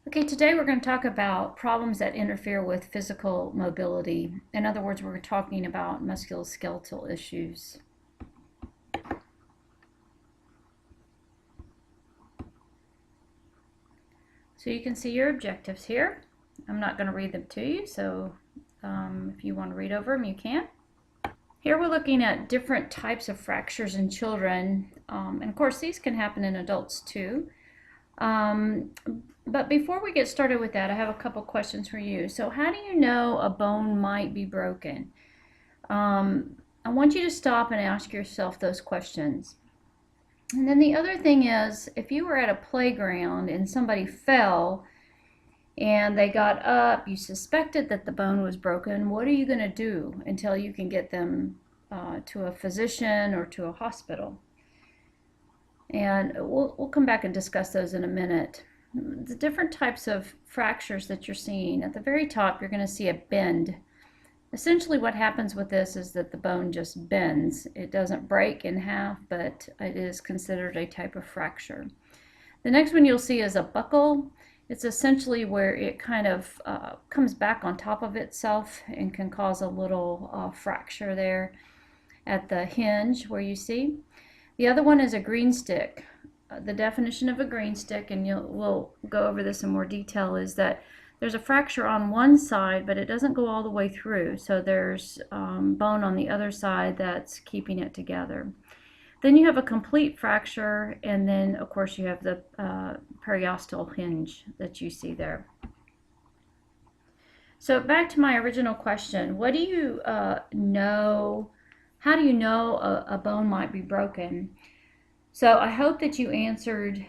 Okay, today we're going to talk about problems that interfere with physical mobility. In other words, we're talking about musculoskeletal issues. So you can see your objectives here. I'm not going to read them to you, so if you want to read over them, you can. Here we're looking at different types of fractures in children, and of course these can happen in adults too. But before we get started with that, I have a couple questions for you. So how do you know a bone might be broken? I want you to stop and ask yourself those questions. And then the other thing is, if you were at a playground and somebody fell and they got up, you suspected that the bone was broken, what are you going to do until you can get them to a physician or to a hospital? And we'll come back and discuss those in a minute. The different types of fractures that you're seeing. At the very top, you're going to see a bend. Essentially what happens with this is that the bone just bends. It doesn't break in half, but it is considered a type of fracture. The next one you'll see is a buckle. It's essentially where it kind of comes back on top of itself and can cause a little fracture there at the hinge where you see. The other one is a green stick. The definition of a green stick, and we'll go over this in more detail, is that there's a fracture on one side, but it doesn't go all the way through. So there's bone on the other side that's keeping it together. Then you have a complete fracture, and then of course you have the periosteal hinge that you see there. So back to my original question, what do you know? How do you know a bone might be broken? So I hope that you answered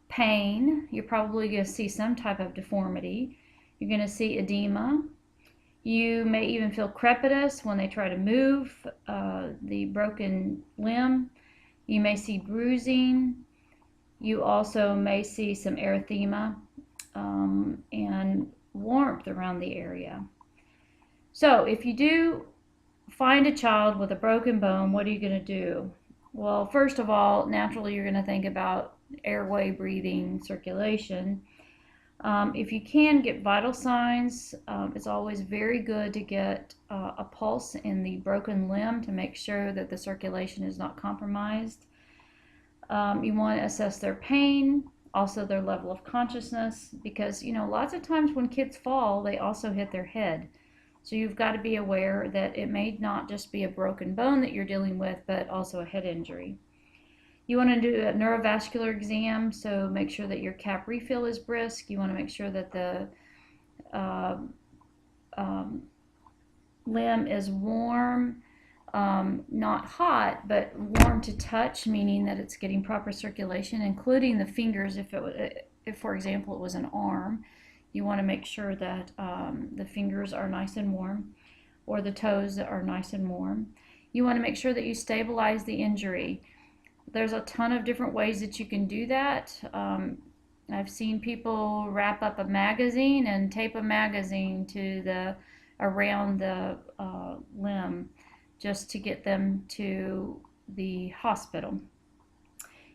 pain. You're probably going to see some type of deformity. You're going to see edema. You may even feel crepitus when they try to move the broken limb. You may see bruising. You also may see some erythema and warmth around the area. So if you do find a child with a broken bone, what are you going to do? Well, first of all, naturally you're going to think about airway, breathing, circulation. If you can get vital signs, it's always very good to get a pulse in the broken limb to make sure that the circulation is not compromised. You want to assess their pain, also their level of consciousness, because lots of times when kids fall, they also hit their head. So you've got to be aware that it may not just be a broken bone that you're dealing with, but also a head injury. You want to do a neurovascular exam, so make sure that your cap refill is brisk. You want to make sure that the limb is warm, not hot, but warm to touch, meaning that it's getting proper circulation, including the fingers. If for example, it was an arm, you want to make sure that the fingers are nice and warm, or the toes are nice and warm. You want to make sure that you stabilize the injury. There's a ton of different ways that you can do that. I've seen people wrap up a magazine and tape a magazine to around the limb just to get them to the hospital.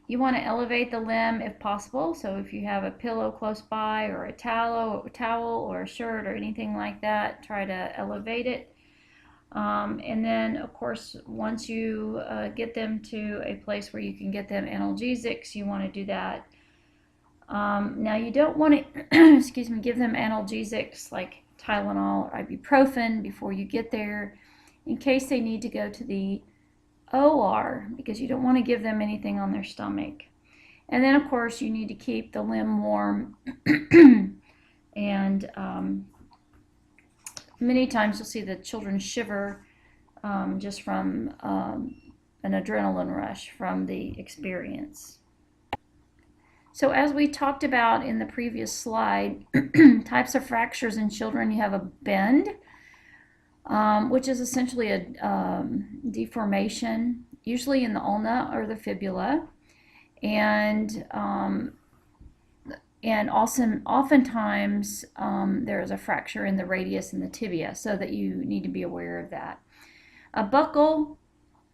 You want to elevate the limb if possible. So if you have a pillow close by, or a towel or a shirt or anything like that, try to elevate it. And then, of course, once you get them to a place where you can get them analgesics, you want to do that. Now, you don't want to, excuse me, give them analgesics like Tylenol or ibuprofen before you get there, in case they need to go to the OR, because you don't want to give them anything on their stomach. And then, of course, you need to keep the limb warm. And many times you'll see the children shiver just from an adrenaline rush from the experience. So as we talked about in the previous slide, types of fractures in children, you have a bend, which is essentially a deformation, usually in the ulna or the fibula, and also oftentimes there is a fracture in the radius and the tibia, so that you need to be aware of that. A buckle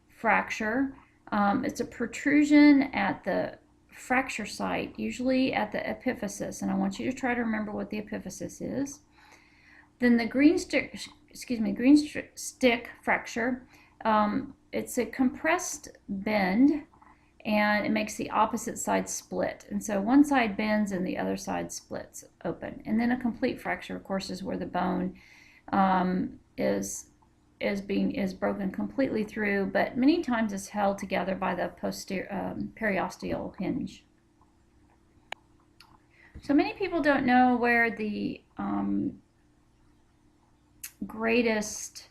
fracture, it's a protrusion at the fracture site, usually at the epiphysis, and I want you to try to remember what the epiphysis is. Then the green stick fracture, it's a compressed bend, and it makes the opposite side split. And so one side bends and the other side splits open. And then a complete fracture, of course, is where the bone is broken completely through, but many times is held together by the periosteal hinge. So many people don't know where the greatest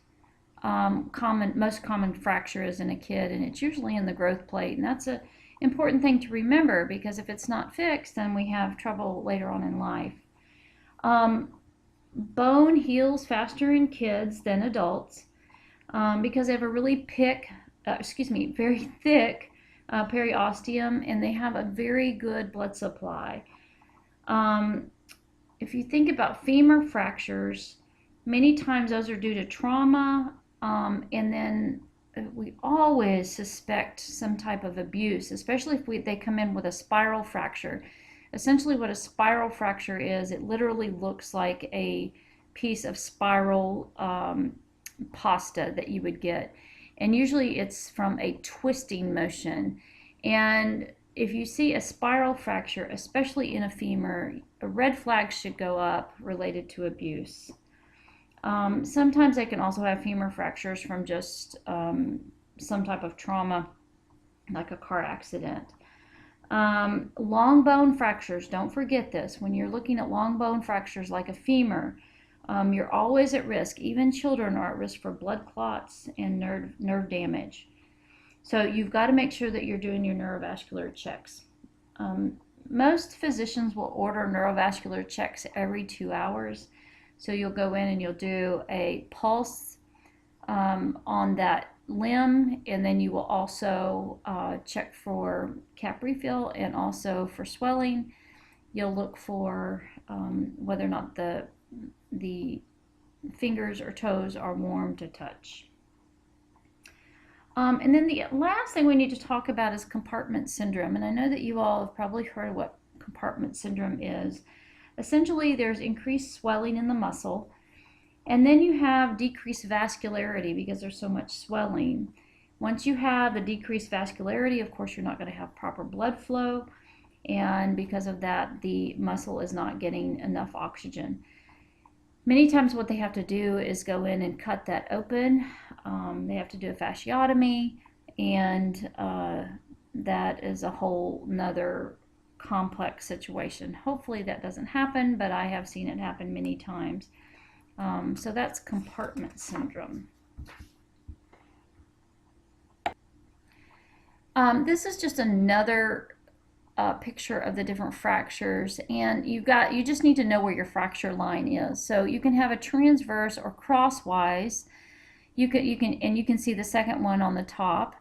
most common fracture is in a kid, and it's usually in the growth plate, and that's an important thing to remember, because if it's not fixed, then we have trouble later on in life. Bone heals faster in kids than adults because they have a really very thick periosteum, and they have a very good blood supply. If you think about femur fractures, many times those are due to trauma, and then we always suspect some type of abuse, especially if they come in with a spiral fracture. Essentially what a spiral fracture is, it literally looks like a piece of spiral pasta that you would get. And usually it's from a twisting motion. And if you see a spiral fracture, especially in a femur, a red flag should go up related to abuse. Sometimes they can also have femur fractures from just some type of trauma, like a car accident. Long bone fractures, don't forget this. When you're looking at long bone fractures like a femur, you're always at risk. Even children are at risk for blood clots and nerve damage. So you've got to make sure that you're doing your neurovascular checks. Most physicians will order neurovascular checks every 2 hours. So you'll go in and you'll do a pulse on that limb, and then you will also check for cap refill and also for swelling. You'll look for whether or not the fingers or toes are warm to touch. And then the last thing we need to talk about is compartment syndrome. And I know that you all have probably heard of what compartment syndrome is. Essentially, there's increased swelling in the muscle, and then you have decreased vascularity because there's so much swelling. Once you have the decreased vascularity, of course, you're not going to have proper blood flow, and because of that, the muscle is not getting enough oxygen. Many times what they have to do is go in and cut that open. They have to do a fasciotomy, and that is a whole nother complex situation. Hopefully that doesn't happen, but I have seen it happen many times. So that's compartment syndrome. This is just another picture of the different fractures, and you just need to know where your fracture line is. So you can have a transverse or crosswise. You can see the second one on the top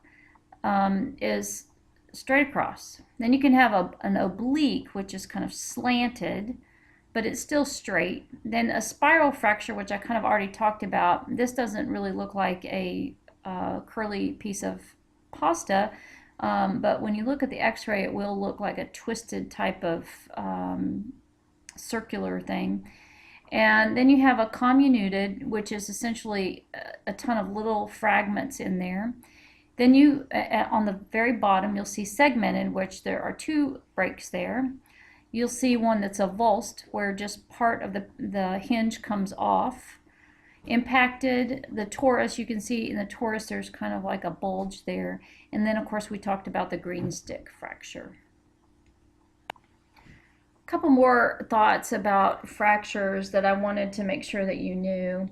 is straight across. Then you can have an oblique, which is kind of slanted, but it's still straight. Then a spiral fracture, which I kind of already talked about. This doesn't really look like a curly piece of pasta, but when you look at the x-ray, it will look like a twisted type of circular thing. And then you have a comminuted, which is essentially a ton of little fragments in there. Then you, on the very bottom, you'll see segmented, which there are 2 breaks there. You'll see one that's avulsed, where just part of the hinge comes off. Impacted, the torus, you can see in the torus there's kind of like a bulge there. And then, of course, we talked about the green stick fracture. A couple more thoughts about fractures that I wanted to make sure that you knew.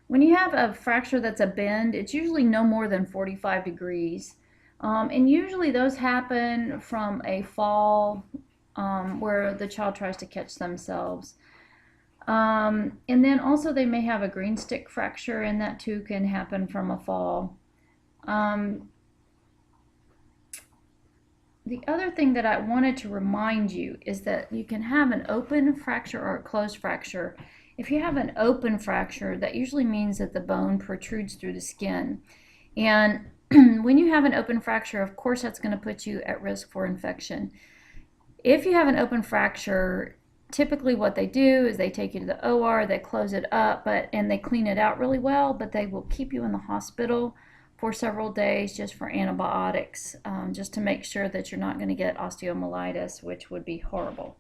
When you have a fracture that's a bend, it's usually no more than 45 degrees. And usually those happen from a fall where the child tries to catch themselves. And then also they may have a green stick fracture, and that too can happen from a fall. The other thing that I wanted to remind you is that you can have an open fracture or a closed fracture. If you have an open fracture, that usually means that the bone protrudes through the skin. And when you have an open fracture, of course, that's going to put you at risk for infection. If you have an open fracture, typically what they do is they take you to the OR, they close it up, and they clean it out really well, but they will keep you in the hospital for several days just for antibiotics, just to make sure that you're not going to get osteomyelitis, which would be horrible.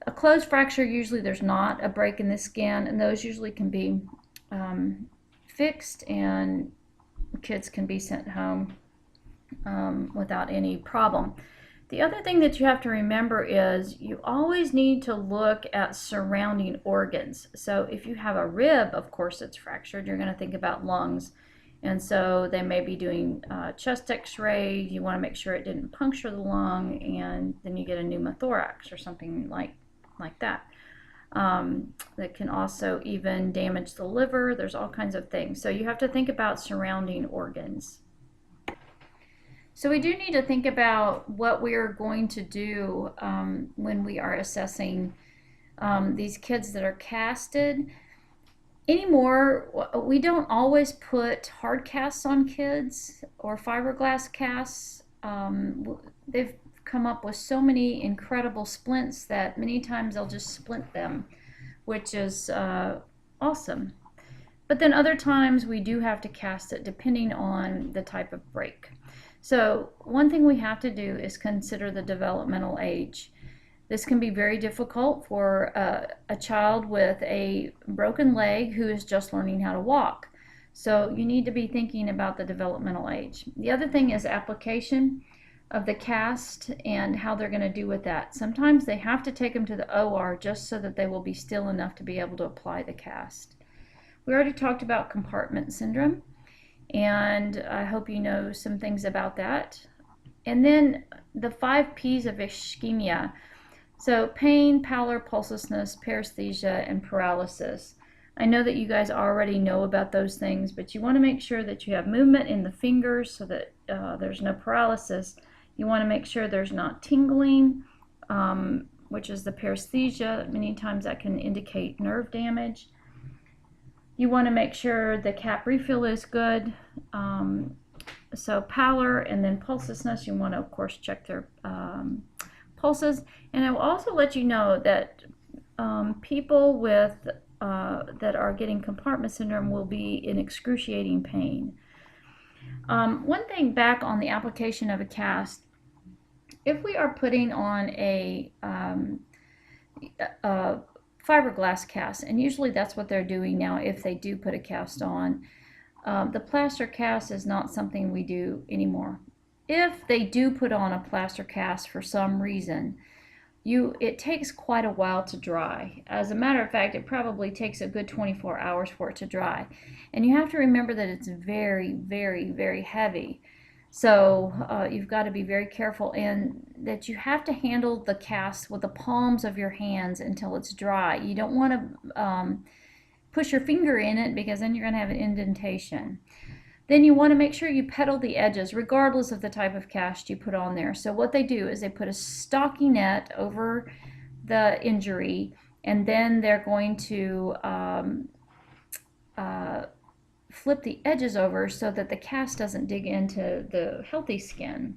A closed fracture, usually there's not a break in the skin, and those usually can be fixed, and kids can be sent home without any problem. The other thing that you have to remember is you always need to look at surrounding organs. So if you have a rib, of course, it's fractured, you're going to think about lungs. And so they may be doing chest x-ray. You want to make sure it didn't puncture the lung, and then you get a pneumothorax or something like that. That can also even damage the liver. There's all kinds of things. So you have to think about surrounding organs. So we do need to think about what we are going to do when we are assessing these kids that are casted. Anymore, we don't always put hard casts on kids or fiberglass casts. They've come up with so many incredible splints that many times they'll just splint them, which is awesome. But then other times we do have to cast it depending on the type of break. So one thing we have to do is consider the developmental age. This can be very difficult for a child with a broken leg who is just learning how to walk. So you need to be thinking about the developmental age. The other thing is application of the cast and how they're going to do with that. Sometimes they have to take them to the OR just so that they will be still enough to be able to apply the cast. We already talked about compartment syndrome, and I hope you know some things about that. And then the 5 P's of ischemia. So pain, pallor, pulselessness, paresthesia, and paralysis. I know that you guys already know about those things, but you want to make sure that you have movement in the fingers so that there's no paralysis. You want to make sure there's not tingling, which is the paresthesia. Many times that can indicate nerve damage. You want to make sure the cap refill is good. So pallor and then pulselessness, you want to, of course, check their pulses. And I will also let you know that people with that are getting compartment syndrome will be in excruciating pain. One thing back on the application of a cast, if we are putting on a fiberglass cast, and usually that's what they're doing now if they do put a cast on, the plaster cast is not something we do anymore. If they do put on a plaster cast for some reason, it takes quite a while to dry. As a matter of fact, it probably takes a good 24 hours for it to dry. And you have to remember that it's very, very, very heavy. So you've got to be very careful, and that you have to handle the cast with the palms of your hands until it's dry. You don't want to push your finger in it, because then you're going to have an indentation. Then you want to make sure you pedal the edges regardless of the type of cast you put on there. So what they do is they put a stockinette over the injury, and then they're going to flip the edges over so that the cast doesn't dig into the healthy skin.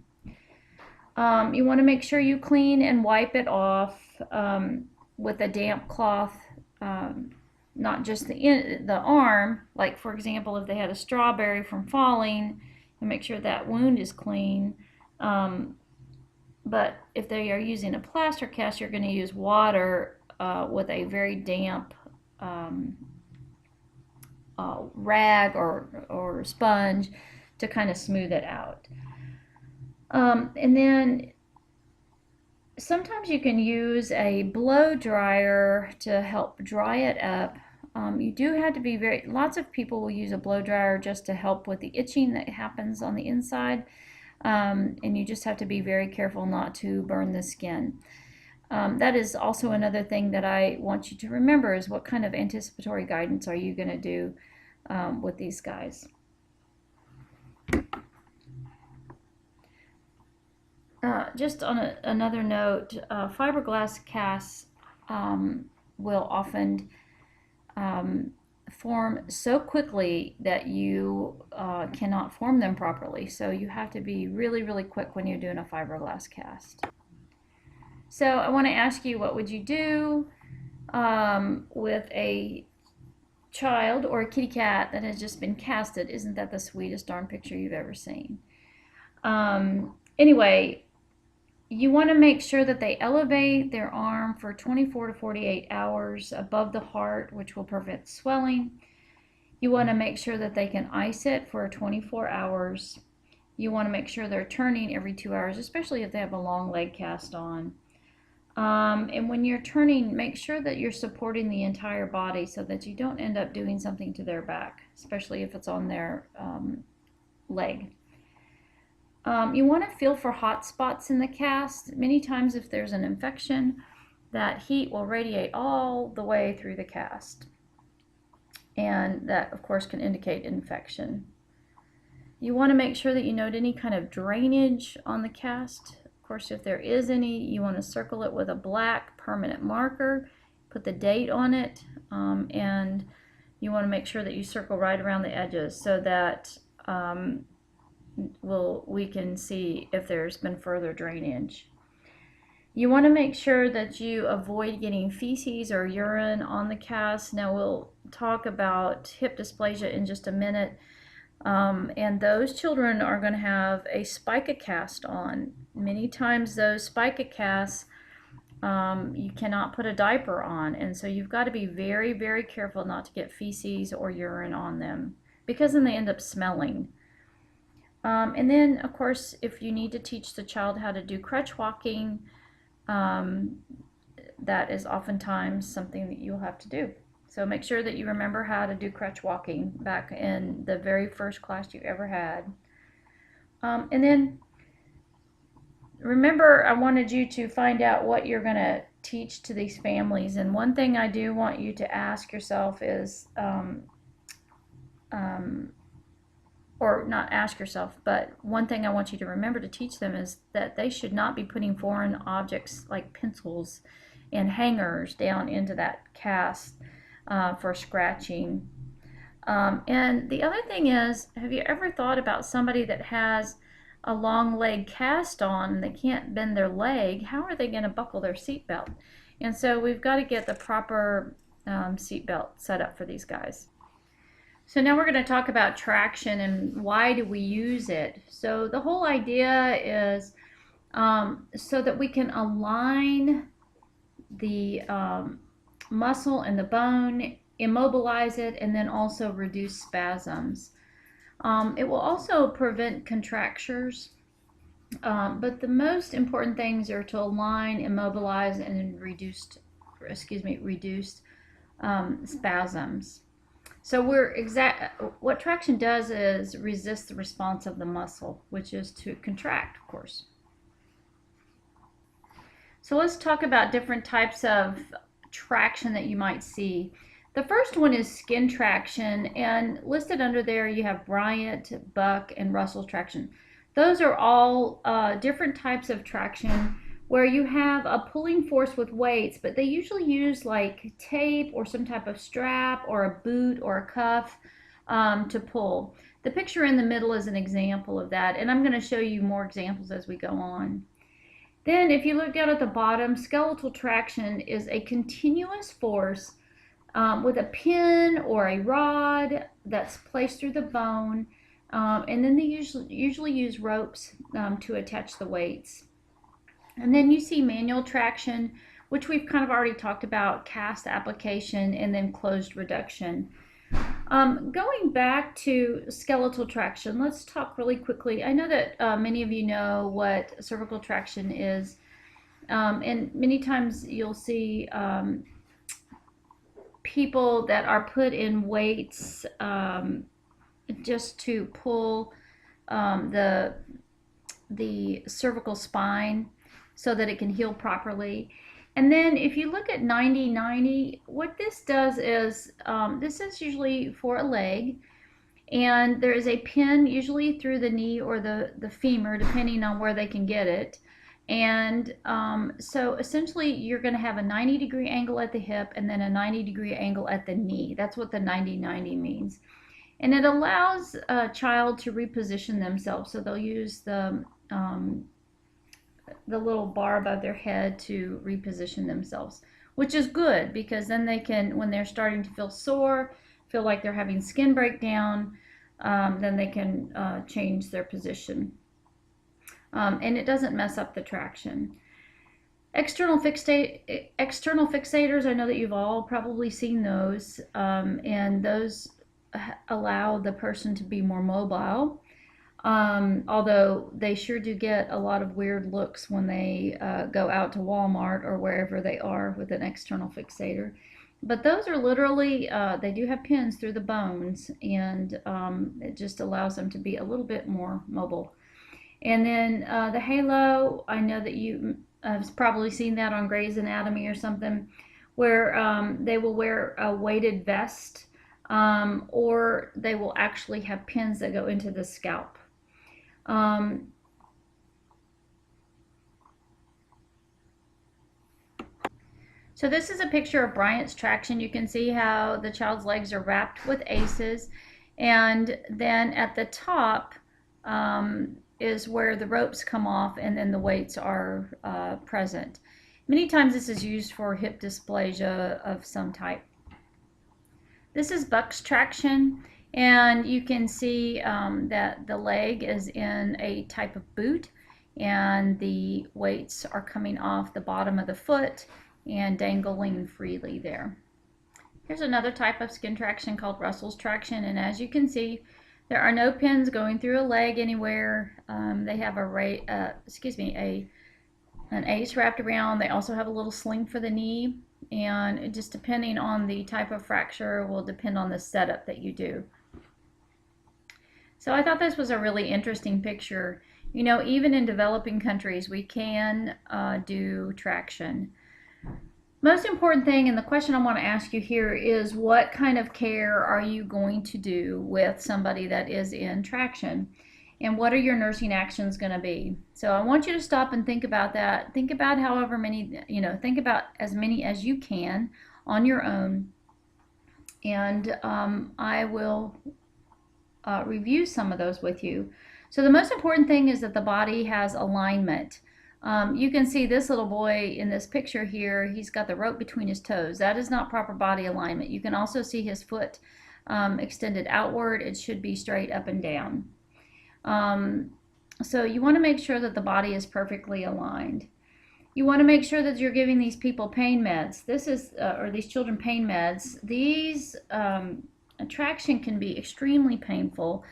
You want to make sure you clean and wipe it off with a damp cloth, not just the arm. Like, for example, if they had a strawberry from falling, you make sure that wound is clean. But if they are using a plaster cast, you're going to use water with a very damp rag or sponge to kind of smooth it out. And then sometimes you can use a blow dryer to help dry it up. You do have to be lots of people will use a blow dryer just to help with the itching that happens on the inside. And you just have to be very careful not to burn the skin. That is also another thing that I want you to remember, is what kind of anticipatory guidance are you going to do with these guys. Just on another note, fiberglass casts will often form so quickly that you cannot form them properly. So you have to be really, really quick when you're doing a fiberglass cast. So I want to ask you, what would you do with a child or a kitty cat that has just been casted? Isn't that the sweetest darn picture you've ever seen? Anyway, you want to make sure that they elevate their arm for 24 to 48 hours above the heart, which will prevent swelling. You want to make sure that they can ice it for 24 hours. You want to make sure they're turning every 2 hours, especially if they have a long leg cast on. And when you're turning, make sure that you're supporting the entire body so that you don't end up doing something to their back, especially if it's on their leg. You want to feel for hot spots in the cast. Many times if there's an infection, that heat will radiate all the way through the cast. And that, of course, can indicate infection. You want to make sure that you note any kind of drainage on the cast. Of course, if there is any, you want to circle it with a black permanent marker, put the date on it, and you want to make sure that you circle right around the edges so that we can see if there's been further drainage. You want to make sure that you avoid getting feces or urine on the cast. Now we'll talk about hip dysplasia in just a minute. And those children are going to have a spica cast on. Many times those spica casts, you cannot put a diaper on, and so you've got to be very, very careful not to get feces or urine on them, because then they end up smelling. And then, of course, if you need to teach the child how to do crutch walking, that is oftentimes something that you'll have to do. So make sure that you remember how to do crutch walking back in the very first class you ever had. And then remember, I wanted you to find out what you're going to teach to these families. And one thing I do want you to ask yourself is, or not ask yourself, but one thing I want you to remember to teach them is that they should not be putting foreign objects like pencils and hangers down into that cast for scratching. And the other thing is, have you ever thought about somebody that has a long leg cast on and they can't bend their leg? How are they going to buckle their seatbelt? And so we've got to get the proper seatbelt set up for these guys. So now we're going to talk about traction and why do we use it. So the whole idea is so that we can align the muscle and the bone, immobilize it, and then also reduce spasms. It will also prevent contractures, but the most important things are to align, immobilize, and reduce spasms. So what traction does is resist the response of the muscle, which is to contract, of course. So let's talk about different types of traction that you might see. The first one is skin traction, and listed under there you have Bryant, Buck, and Russell traction. Those are all different types of traction where you have a pulling force with weights, but they usually use like tape or some type of strap or a boot or a cuff to pull. The picture in the middle is an example of that, and I'm going to show you more examples as we go on. Then if you look down at the bottom, skeletal traction is a continuous force with a pin or a rod that's placed through the bone, and then they usually use ropes to attach the weights. And then you see manual traction, which we've kind of already talked about, cast application, and then closed reduction. Going back to skeletal traction, let's talk really quickly. I know that many of you know what cervical traction is, and many times you'll see people that are put in weights just to pull the cervical spine so that it can heal properly. And then if you look at 90-90, what this does is, this is usually for a leg, and there is a pin usually through the knee or the femur, depending on where they can get it. And so essentially you're going to have a 90-degree angle at the hip and then a 90-degree angle at the knee. That's what the 90-90 means. And it allows a child to reposition themselves. So they'll use the the little bar above their head to reposition themselves, which is good because then they can, when they're starting to feel sore, feel like they're having skin breakdown, then they can change their position. And it doesn't mess up the traction. External fixators, I know that you've all probably seen those, and those allow the person to be more mobile. Although they sure do get a lot of weird looks when they go out to Walmart or wherever they are with an external fixator. But those are literally, they do have pins through the bones, and it just allows them to be a little bit more mobile. And then the halo, I know that you have probably seen that on Grey's Anatomy or something, where they will wear a weighted vest, or they will actually have pins that go into the scalp. So this is a picture of Bryant's traction. You can see how the child's legs are wrapped with ACEs, and then at the top is where the ropes come off, and then the weights are present. Many times this is used for hip dysplasia of some type. This is Buck's traction, and you can see that the leg is in a type of boot, and the weights are coming off the bottom of the foot and dangling freely there. Here's another type of skin traction called Russell's traction, and as you can see, there are no pins going through a leg anywhere. They have an ACE wrapped around. They also have a little sling for the knee, and just depending on the type of fracture will depend on the setup that you do. So I thought this was a really interesting picture. You know, even in developing countries, we can do traction. Most important thing, and the question I want to ask you here, is what kind of care are you going to do with somebody that is in traction? And what are your nursing actions going to be? So I want you to stop and think about that. Think about however many, think about as many as you can on your own. And I will review some of those with you. So the most important thing is that the body has alignment. You can see this little boy in this picture here, he's got the rope between his toes. That is not proper body alignment. You can also see his foot extended outward. It should be straight up and down. So you want to make sure that the body is perfectly aligned. You want to make sure that you're giving these people pain meds. This is, or these children pain meds. These traction can be extremely painful,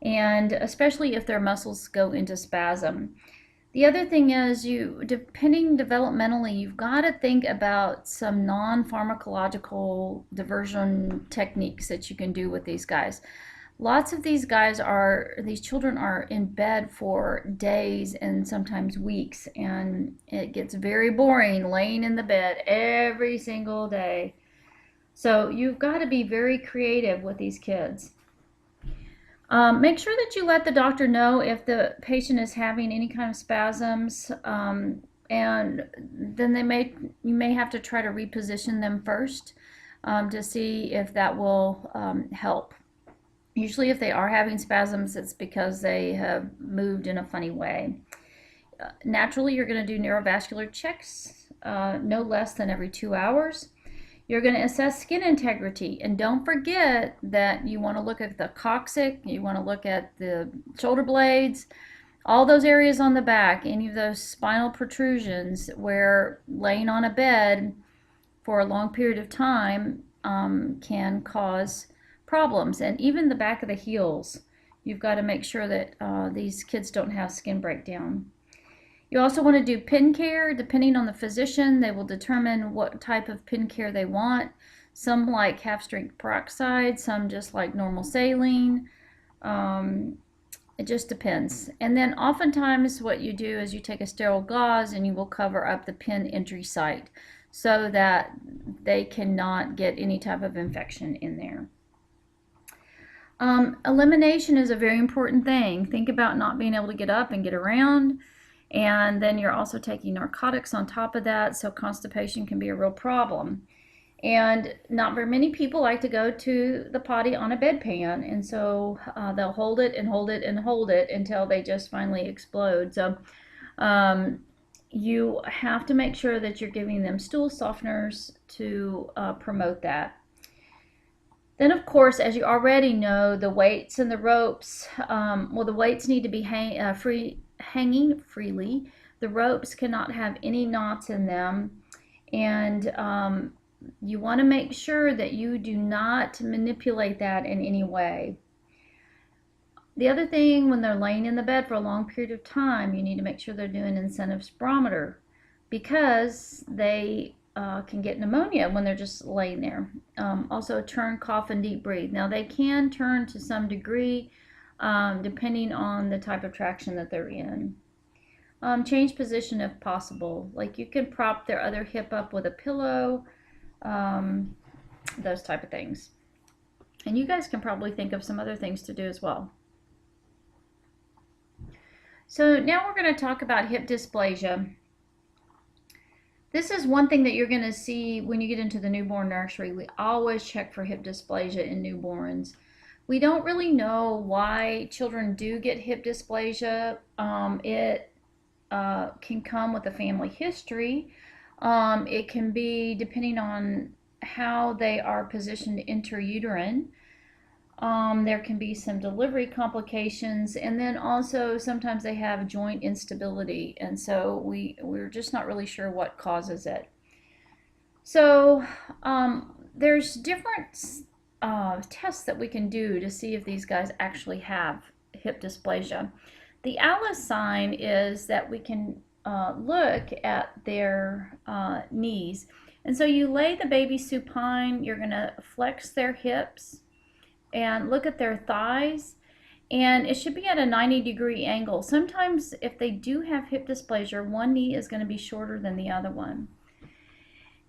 and especially if their muscles go into spasm. The other thing is, depending developmentally, you've got to think about some non-pharmacological diversion techniques that you can do with these guys. Lots of these children are in bed for days and sometimes weeks, and it gets very boring laying in the bed every single day. So you've got to be very creative with these kids. Make sure that you let the doctor know if the patient is having any kind of spasms, and then you may have to try to reposition them first to see if that will help. Usually if they are having spasms, it's because they have moved in a funny way. Naturally, you're going to do neurovascular checks no less than every 2 hours. You're going to assess skin integrity, and don't forget that you want to look at the coccyx, you want to look at the shoulder blades, all those areas on the back, any of those spinal protrusions where laying on a bed for a long period of time can cause problems. And even the back of the heels, you've got to make sure that these kids don't have skin breakdown. You also want to do pin care. Depending on the physician, they will determine what type of pin care they want. Some like half-strength peroxide, some just like normal saline. It just depends. And then oftentimes what you do is you take a sterile gauze and you will cover up the pin entry site so that they cannot get any type of infection in there. Elimination is a very important thing. Think about not being able to get up and get around. And then you're also taking narcotics on top of that, so constipation can be a real problem. And not very many people like to go to the potty on a bedpan, and so they'll hold it and hold it and hold it until they just finally explode. So you have to make sure that you're giving them stool softeners to promote that. Then, of course, as you already know, the weights and the ropes, well, the weights need to be hanging freely. The ropes cannot have any knots in them. And you want to make sure that you do not manipulate that in any way. The other thing, when they're laying in the bed for a long period of time, you need to make sure they're doing incentive spirometer, because they can get pneumonia when they're just laying there. Also, turn, cough, and deep breathe. Now, they can turn to some degree depending on the type of traction that they're in. Change position if possible. Like, you can prop their other hip up with a pillow, those type of things. And you guys can probably think of some other things to do as well. So now we're going to talk about hip dysplasia. This is one thing that you're going to see when you get into the newborn nursery. We always check for hip dysplasia in newborns. We don't really know why children do get hip dysplasia. It can come with a family history. It can be depending on how they are positioned intrauterine. There can be some delivery complications, and then also sometimes they have joint instability, and so we're just not really sure what causes it. So there's different tests that we can do to see if these guys actually have hip dysplasia. The Alice sign is that we can look at their knees, and so you lay the baby supine. You're going to flex their hips and look at their thighs, and it should be at a 90-degree angle. Sometimes if they do have hip dysplasia, one knee is going to be shorter than the other one.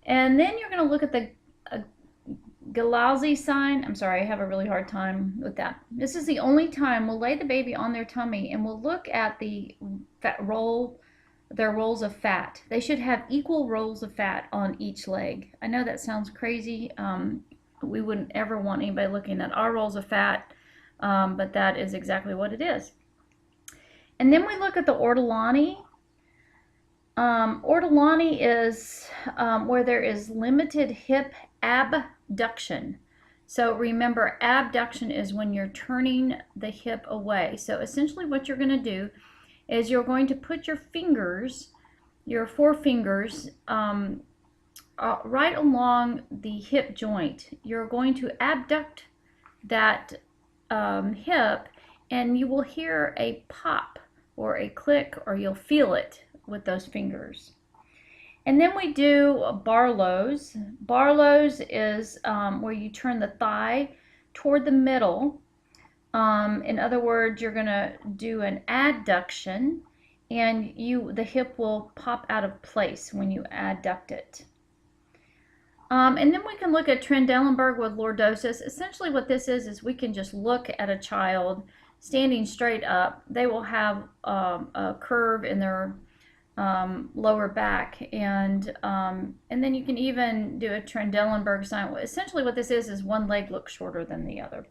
And then you're going to look at the Galazzi sign. I'm sorry, I have a really hard time with that. This is the only time we'll lay the baby on their tummy and we'll look at the their rolls of fat. They should have equal rolls of fat on each leg. I know that sounds crazy. We wouldn't ever want anybody looking at our rolls of fat, but that is exactly what it is. And then we look at the ortolani. Ortolani is where there is limited hip abduction. So remember, abduction is when you're turning the hip away. So essentially what you're going to do is you're going to put your fingers, your forefingers, right along the hip joint. You're going to abduct that hip, and you will hear a pop or a click, or you'll feel it with those fingers. And then we do Barlow's. Barlow's is where you turn the thigh toward the middle. In other words, you're going to do an adduction, and the hip will pop out of place when you adduct it. And then we can look at Trendelenburg with lordosis. Essentially what this is we can just look at a child standing straight up. They will have a curve in their lower back, and then you can even do a Trendelenburg sign. Essentially what this is one leg looks shorter than the other.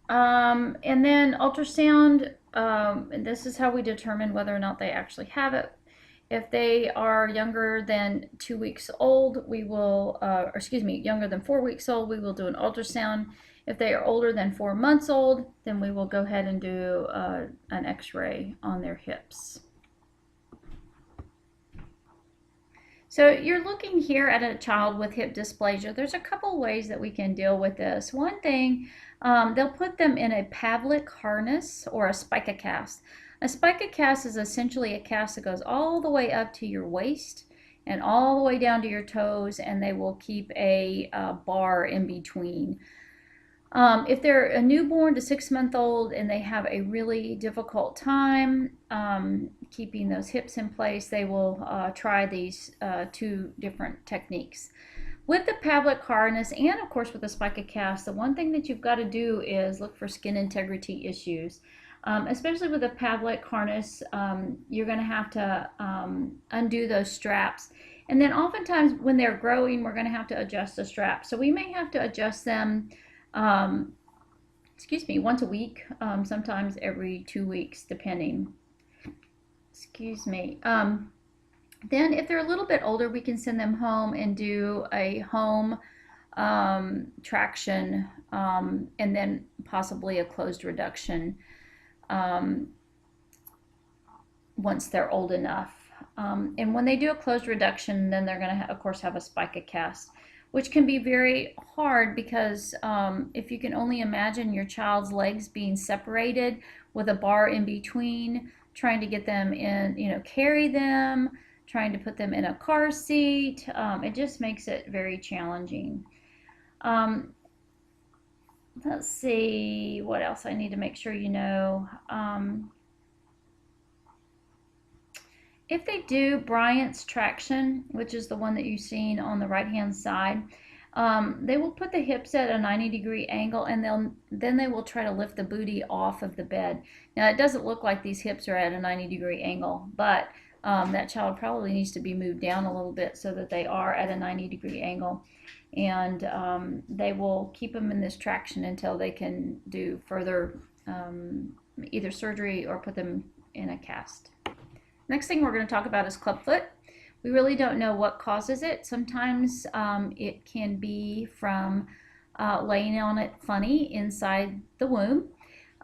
And then ultrasound, and this is how we determine whether or not they actually have it. If they are younger than 2 weeks old, we will, younger than 4 weeks old, we will do an ultrasound. If they are older than 4 months old, then we will go ahead and do an x-ray on their hips. So you're looking here at a child with hip dysplasia. There's a couple ways that we can deal with this. One thing, they'll put them in a Pavlik harness or a spica cast. A spica cast is essentially a cast that goes all the way up to your waist and all the way down to your toes, and they will keep a bar in between. If they're a newborn to 6-month-old and they have a really difficult time keeping those hips in place, they will try these 2 different techniques. With the Pavlik harness and of course with the spica cast, the one thing that you've got to do is look for skin integrity issues. Especially with the Pavlik harness, you're going to have to undo those straps. And then oftentimes when they're growing, we're going to have to adjust the straps. So we may have to adjust them, once a week, sometimes every 2 weeks, depending. excuse me. Then if they're a little bit older, we can send them home and do a home traction, and then possibly a closed reduction once they're old enough. And when they do a closed reduction, then they're going to, of course, have a spica cast, which can be very hard because if you can only imagine your child's legs being separated with a bar in between, trying to get them in, carry them, trying to put them in a car seat, it just makes it very challenging. Let's see what else I need to make sure you know. If they do Bryant's traction, which is the one that you've seen on the right-hand side, they will put the hips at a 90-degree angle, and then they will try to lift the booty off of the bed. Now, it doesn't look like these hips are at a 90-degree angle, but that child probably needs to be moved down a little bit so that they are at a 90-degree angle. And they will keep them in this traction until they can do further either surgery or put them in a cast. Next thing we're going to talk about is clubfoot. We really don't know what causes it. Sometimes it can be from laying on it funny inside the womb.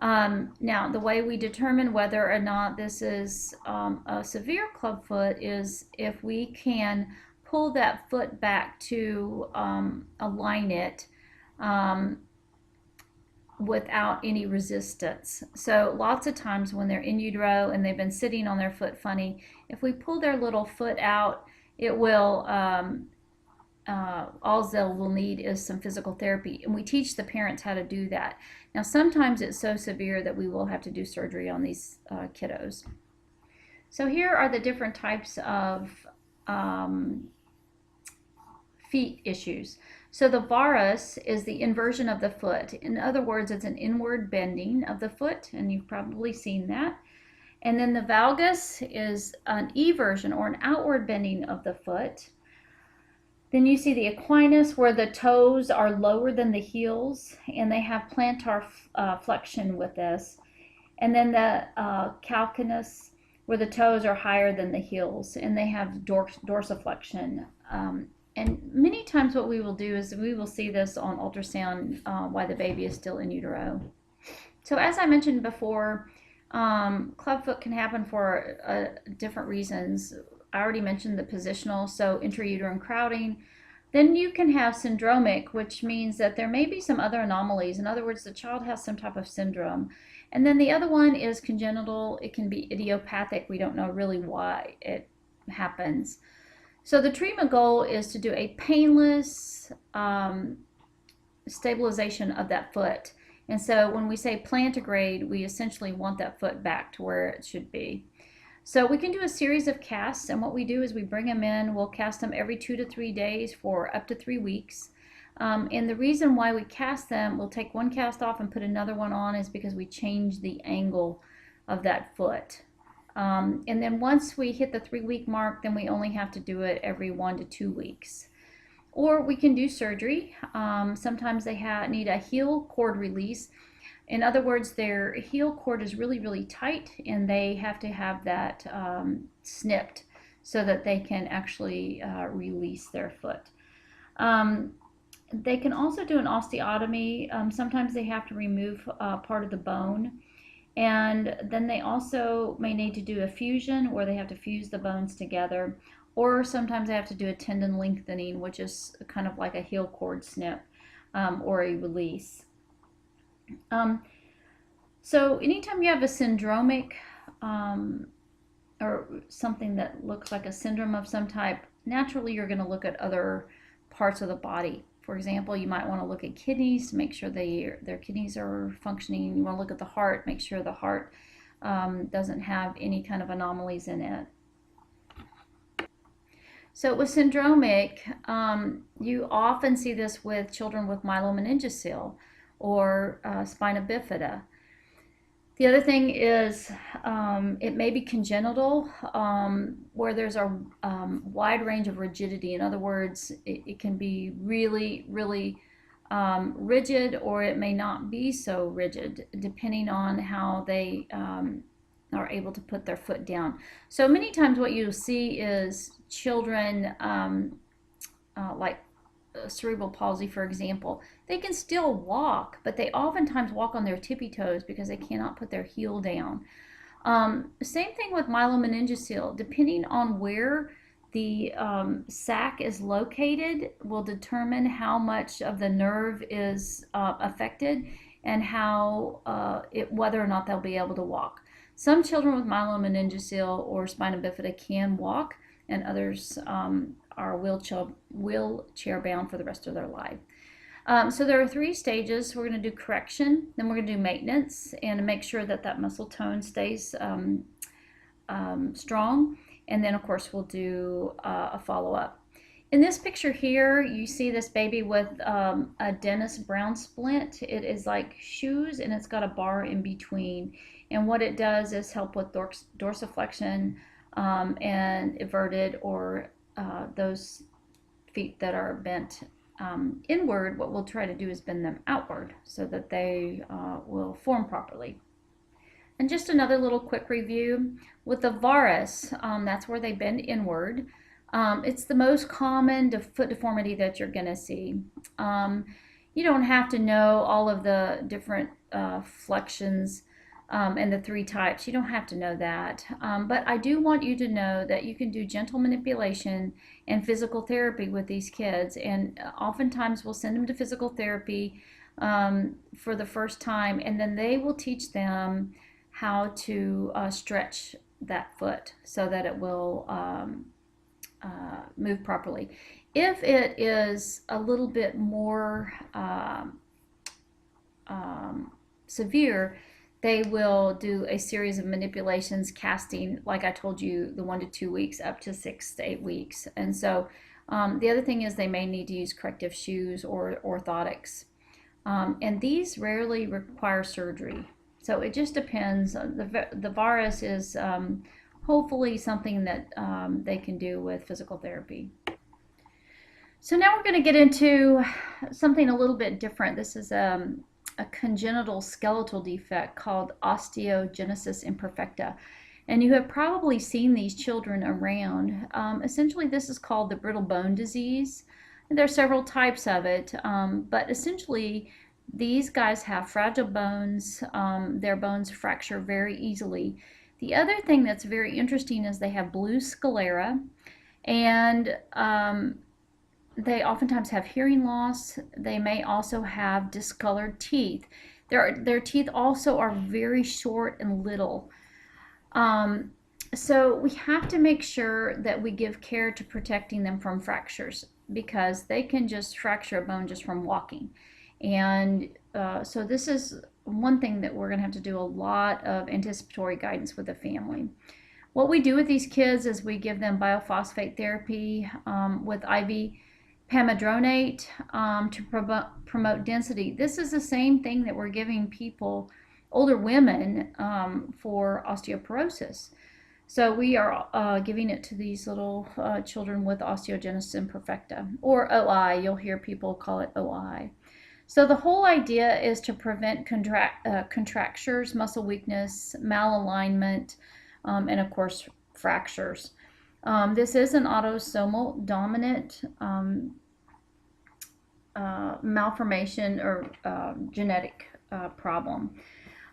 Now, the way we determine whether or not this is a severe clubfoot is if we can pull that foot back to align it without any resistance. So lots of times when they're in utero and they've been sitting on their foot funny, if we pull their little foot out, it will all they'll will need is some physical therapy, and we teach the parents how to do that. Now sometimes it's so severe that we will have to do surgery on these kiddos. So here are the different types of feet issues. So the varus is the inversion of the foot. In other words, it's an inward bending of the foot, and you've probably seen that. And then the valgus is an eversion or an outward bending of the foot. Then you see the equinus, where the toes are lower than the heels, and they have plantar flexion with this. And then the calcaneus, where the toes are higher than the heels, and they have dorsiflexion. And many times what we will do is we will see this on ultrasound while the baby is still in utero. So as I mentioned before, clubfoot can happen for different reasons. I already mentioned the positional, so intrauterine crowding. Then you can have syndromic, which means that there may be some other anomalies. In other words, the child has some type of syndrome. And then the other one is congenital. It can be idiopathic. We don't know really why it happens. So the treatment goal is to do a painless stabilization of that foot. And so when we say plantigrade, we essentially want that foot back to where it should be. So we can do a series of casts, and what we do is we bring them in. We'll cast them every 2 to 3 days for up to 3 weeks. And the reason why we cast them, we'll take one cast off and put another one on, is because we change the angle of that foot. And then once we hit the 3-week mark, then we only have to do it every 1 to 2 weeks. Or we can do surgery. Sometimes they need a heel cord release. In other words, their heel cord is really, really tight, and they have to have that snipped so that they can actually release their foot. They can also do an osteotomy. Sometimes they have to remove part of the bone. And then they also may need to do a fusion, where they have to fuse the bones together. Or sometimes they have to do a tendon lengthening, which is kind of like a heel cord snip or a release. So anytime you have a syndromic or something that looks like a syndrome of some type, naturally you're going to look at other parts of the body. For example, you might want to look at kidneys to make sure their kidneys are functioning. You want to look at the heart, make sure the heart doesn't have any kind of anomalies in it. So with syndromic, you often see this with children with myelomeningocele or spina bifida. The other thing is it may be congenital, where there's a wide range of rigidity. In other words, it can be really, really rigid, or it may not be so rigid, depending on how they are able to put their foot down. So many times what you'll see is children like cerebral palsy, for example, they can still walk, but they oftentimes walk on their tippy toes because they cannot put their heel down. Same thing with myelomeningocele. Depending on where the sac is located will determine how much of the nerve is affected and whether or not they'll be able to walk. Some children with myelomeningocele or spina bifida can walk, and others are wheelchair bound for the rest of their life. So there are 3 stages. We're going to do correction, then we're going to do maintenance, and to make sure that that muscle tone stays strong. And then, of course, we'll do a follow-up. In this picture here, you see this baby with a Dennis Brown splint. It is like shoes, and it's got a bar in between. And what it does is help with dorsiflexion and everted, or those feet that are bent inward. What we'll try to do is bend them outward so that they will form properly. And just another little quick review. With the varus, that's where they bend inward. It's the most common foot deformity that you're going to see. You don't have to know all of the different flexions and the 3 types. You don't have to know that. But I do want you to know that you can do gentle manipulation and physical therapy with these kids. And oftentimes we'll send them to physical therapy for the first time, and then they will teach them how to stretch that foot so that it will move properly. If it is a little bit more severe, they will do a series of manipulations, casting, like I told you, the 1 to 2 weeks up to 6 to 8 weeks. And so the other thing is they may need to use corrective shoes or orthotics. And these rarely require surgery. So it just depends. The varus is hopefully something that they can do with physical therapy. So now we're going to get into something a little bit different. This is a congenital skeletal defect called osteogenesis imperfecta. And you have probably seen these children around. Essentially, this is called the brittle bone disease. There are several types of it, but essentially, these guys have fragile bones. Their bones fracture very easily. The other thing that's very interesting is they have blue sclera, and they oftentimes have hearing loss. They may also have discolored teeth. Their teeth also are very short and little. So we have to make sure that we give care to protecting them from fractures, because they can just fracture a bone just from walking. And so this is one thing that we're going to have to do a lot of anticipatory guidance with the family. What we do with these kids is we give them biophosphate therapy with IV pamidronate to promote density. This is the same thing that we're giving people, older women, for osteoporosis. So we are giving it to these little children with osteogenesis imperfecta, or OI. You'll hear people call it OI. So the whole idea is to prevent contractures, muscle weakness, malalignment, and of course fractures. This is an autosomal dominant malformation or genetic problem.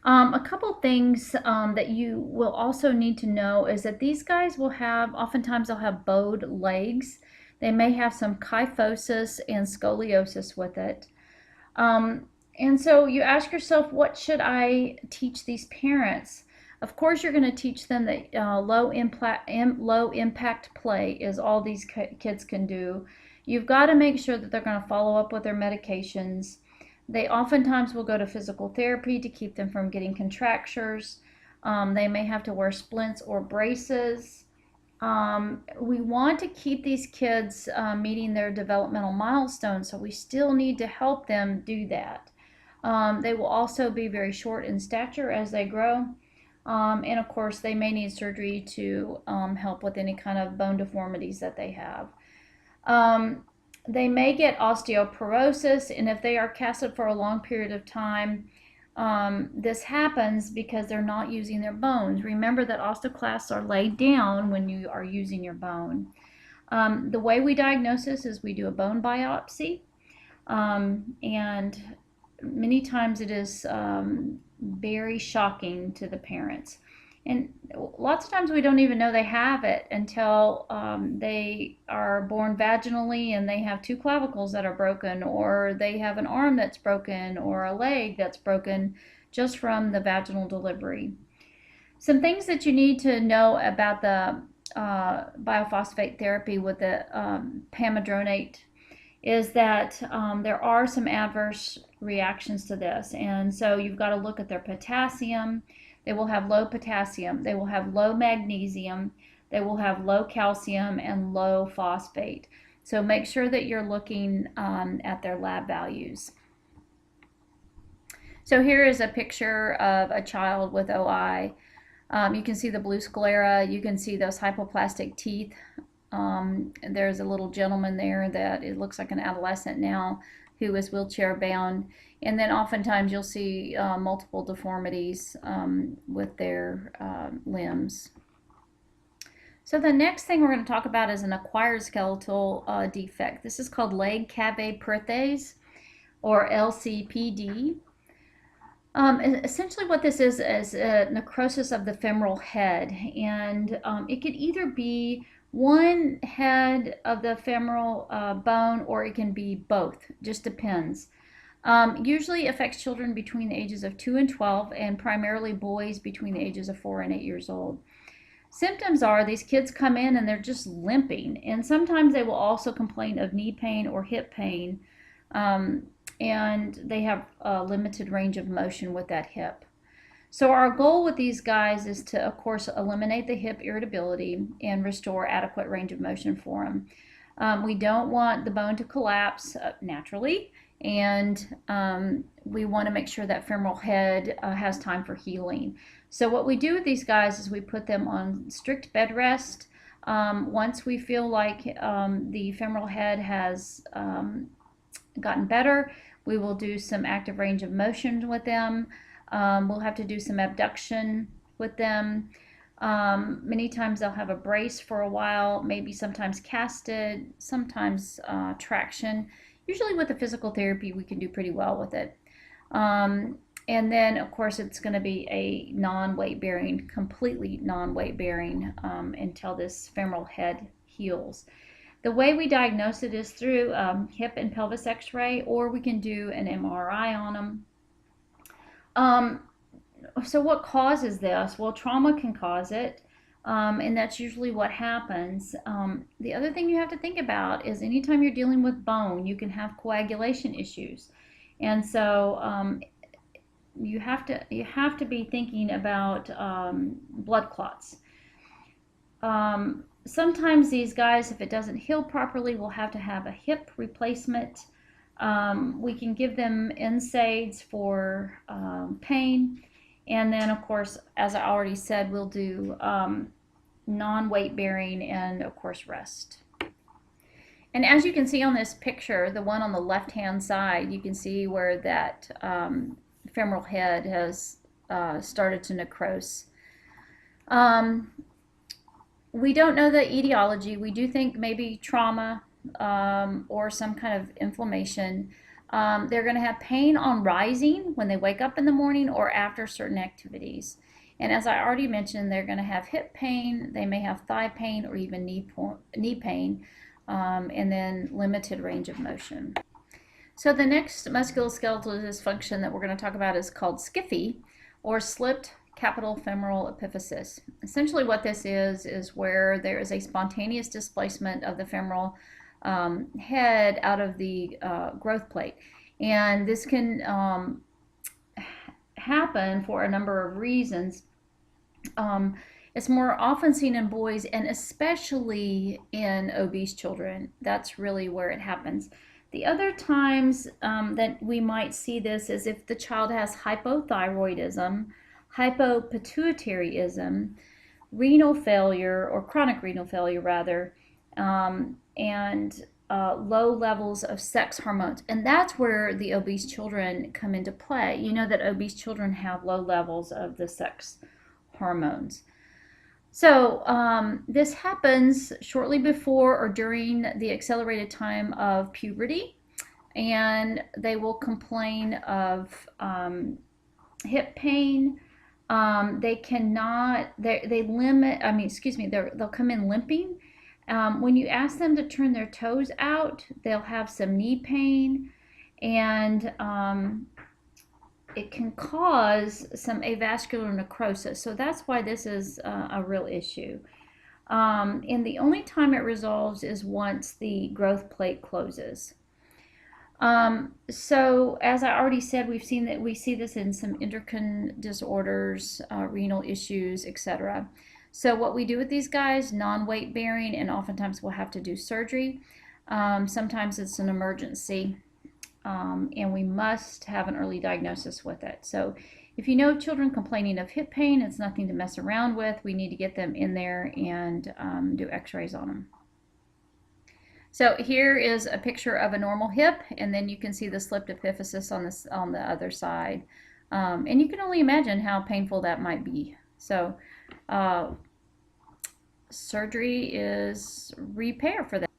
A couple things that you will also need to know is that these guys will have, oftentimes they'll have bowed legs. They may have some kyphosis and scoliosis with it. And so you ask yourself, what should I teach these parents? Of course, you're going to teach them that low impact play is all these kids can do. You've got to make sure that they're going to follow up with their medications. They oftentimes will go to physical therapy to keep them from getting contractures. They may have to wear splints or braces. We want to keep these kids meeting their developmental milestones, so we still need to help them do that. They will also be very short in stature as they grow. And of course, they may need surgery to help with any kind of bone deformities that they have. They may get osteoporosis, and if they are casted for a long period of time, this happens because they're not using their bones. Remember that osteoclasts are laid down when you are using your bone. The way we diagnose this is we do a bone biopsy, and many times it is very shocking to the parents. And lots of times we don't even know they have it until they are born vaginally and they have 2 clavicles that are broken, or they have an arm that's broken, or a leg that's broken just from the vaginal delivery. Some things that you need to know about the biophosphate therapy with the pamidronate is that there are some adverse reactions to this. And so you've got to look at their potassium. They will have low potassium. They will have low magnesium. They will have low calcium and low phosphate. So make sure that you're looking at their lab values. So here is a picture of a child with OI. You can see the blue sclera. You can see those hypoplastic teeth. There's a little gentleman there that it looks like an adolescent now who is wheelchair bound. And then oftentimes you'll see multiple deformities with their limbs. So the next thing we're going to talk about is an acquired skeletal defect. This is called leg cave parese, or LCPD. Essentially what this is a necrosis of the femoral head, and it could either be one head of the femoral bone, or it can be both, just depends. Usually affects children between the ages of 2 and 12, and primarily boys between the ages of 4 and 8 years old. Symptoms are these kids come in and they're just limping, and sometimes they will also complain of knee pain or hip pain, and they have a limited range of motion with that hip. So our goal with these guys is to, of course, eliminate the hip irritability and restore adequate range of motion for them. We don't want the bone to collapse naturally, and we want to make sure that femoral head has time for healing. So what we do with these guys is we put them on strict bed rest. Once we feel like the femoral head has gotten better, we will do some active range of motion with them. We'll have to do some abduction with them. Many times they'll have a brace for a while, maybe sometimes casted, sometimes traction. Usually with the physical therapy we can do pretty well with it. And then of course it's going to be a non-weight bearing, completely non-weight bearing until this femoral head heals. The way we diagnose it is through hip and pelvis x-ray, or we can do an MRI on them. So what causes this? Well, trauma can cause it, and that's usually what happens. The other thing you have to think about is anytime you're dealing with bone, you can have coagulation issues. And so you have to be thinking about blood clots. Sometimes these guys, if it doesn't heal properly, will have to have a hip replacement. We can give them NSAIDs for pain. And then, of course, as I already said, we'll do non-weight bearing and, of course, rest. And as you can see on this picture, the one on the left-hand side, you can see where that femoral head has started to necrose. We don't know the etiology. We do think maybe trauma or some kind of inflammation. They're going to have pain on rising when they wake up in the morning or after certain activities. And as I already mentioned, they're going to have hip pain. They may have thigh pain or even knee pain, and then limited range of motion. So the next musculoskeletal dysfunction that we're going to talk about is called SCFE, or slipped capital femoral epiphysis. Essentially what this is where there is a spontaneous displacement of the femoral head out of the growth plate. And this can happen for a number of reasons. It's more often seen in boys, and especially in obese children. That's really where it happens. The other times that we might see this is if the child has hypothyroidism, hypopituitaryism, renal failure, or chronic renal failure rather, and low levels of sex hormones. And that's where the obese children come into play. You know that obese children have low levels of the sex hormones. So this happens shortly before or during the accelerated time of puberty, and they will complain of hip pain. They cannot, they limit, I mean, excuse me, they'll come in limping. When you ask them to turn their toes out, they'll have some knee pain, and it can cause some avascular necrosis. So that's why this is a real issue. And the only time it resolves is once the growth plate closes. So as I already said, we see this in some endocrine disorders, renal issues, etc. So what we do with these guys, non-weight bearing, and oftentimes we'll have to do surgery. Sometimes it's an emergency, and we must have an early diagnosis with it. So if you know children complaining of hip pain, it's nothing to mess around with. We need to get them in there and do x-rays on them. So here is a picture of a normal hip, and then you can see the slipped epiphysis on the other side. And you can only imagine how painful that might be. So surgery is repair for that.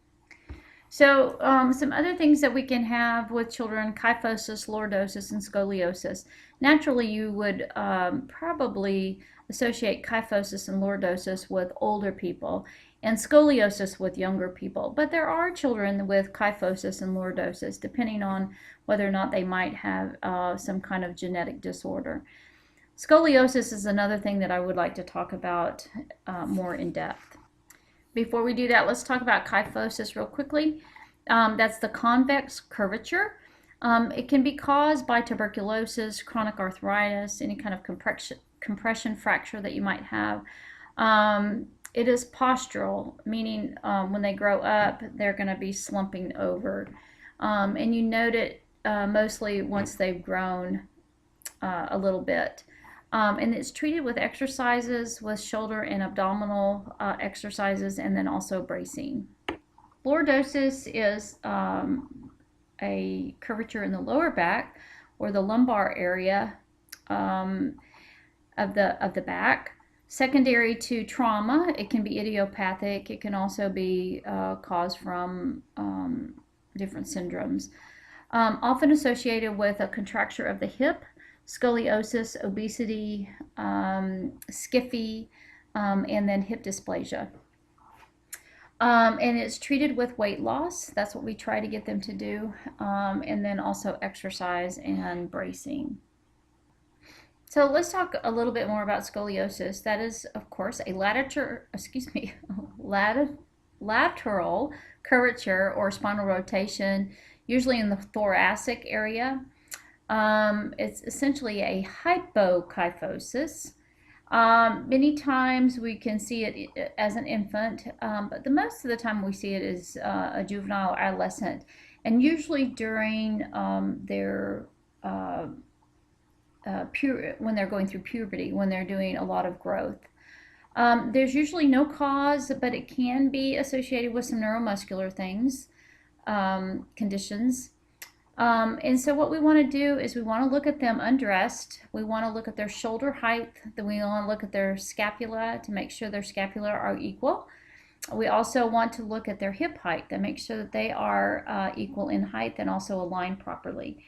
So some other things that we can have with children: kyphosis, lordosis, and scoliosis. Naturally, you would probably associate kyphosis and lordosis with older people, and scoliosis with younger people. But there are children with kyphosis and lordosis, depending on whether or not they might have some kind of genetic disorder. Scoliosis is another thing that I would like to talk about more in depth. Before we do that, let's talk about kyphosis real quickly. That's the convex curvature. It can be caused by tuberculosis, chronic arthritis, any kind of compression fracture that you might have. It is postural, meaning when they grow up, they're going to be slumping over. And you note it mostly once they've grown a little bit. And it's treated with exercises, with shoulder and abdominal exercises, and then also bracing. Lordosis is a curvature in the lower back or the lumbar area of the back. Secondary to trauma, it can be idiopathic. It can also be caused from different syndromes. Often associated with a contracture of the hip, scoliosis, obesity, skiffy, and then hip dysplasia. And it's treated with weight loss. That's what we try to get them to do. And then also exercise and bracing. So let's talk a little bit more about scoliosis. That is, of course, a lateral curvature or spinal rotation, usually in the thoracic area. It's essentially a hypokyphosis. Many times we can see it as an infant, but the most of the time we see it as a juvenile or adolescent, and usually during their when they're going through puberty, when they're doing a lot of growth. There's usually no cause, but it can be associated with some neuromuscular things, conditions. And so what we want to do is we want to look at them undressed. We want to look at their shoulder height. Then we want to look at their scapula to make sure their scapula are equal. We also want to look at their hip height to make sure that they are equal in height and also aligned properly.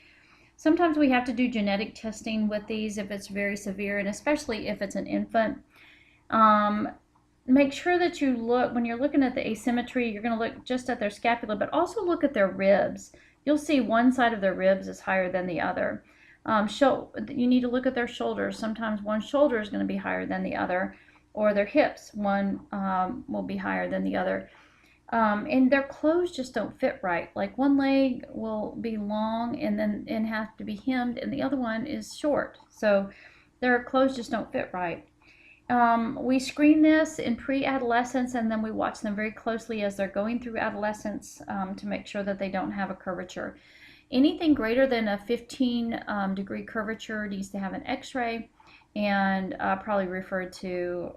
Sometimes we have to do genetic testing with these if it's very severe, and especially if it's an infant. Make sure that you look, when you're looking at the asymmetry, you're going to look just at their scapula, but also look at their ribs. You'll see one side of their ribs is higher than the other. You need to look at their shoulders. Sometimes one shoulder is going to be higher than the other, or their hips, one will be higher than the other. And their clothes just don't fit right. Like one leg will be long and have to be hemmed, and the other one is short. So their clothes just don't fit right. We screen this in pre-adolescence, and then we watch them very closely as they're going through adolescence to make sure that they don't have a curvature. Anything greater than a 15-degree curvature needs to have an x-ray and probably referred to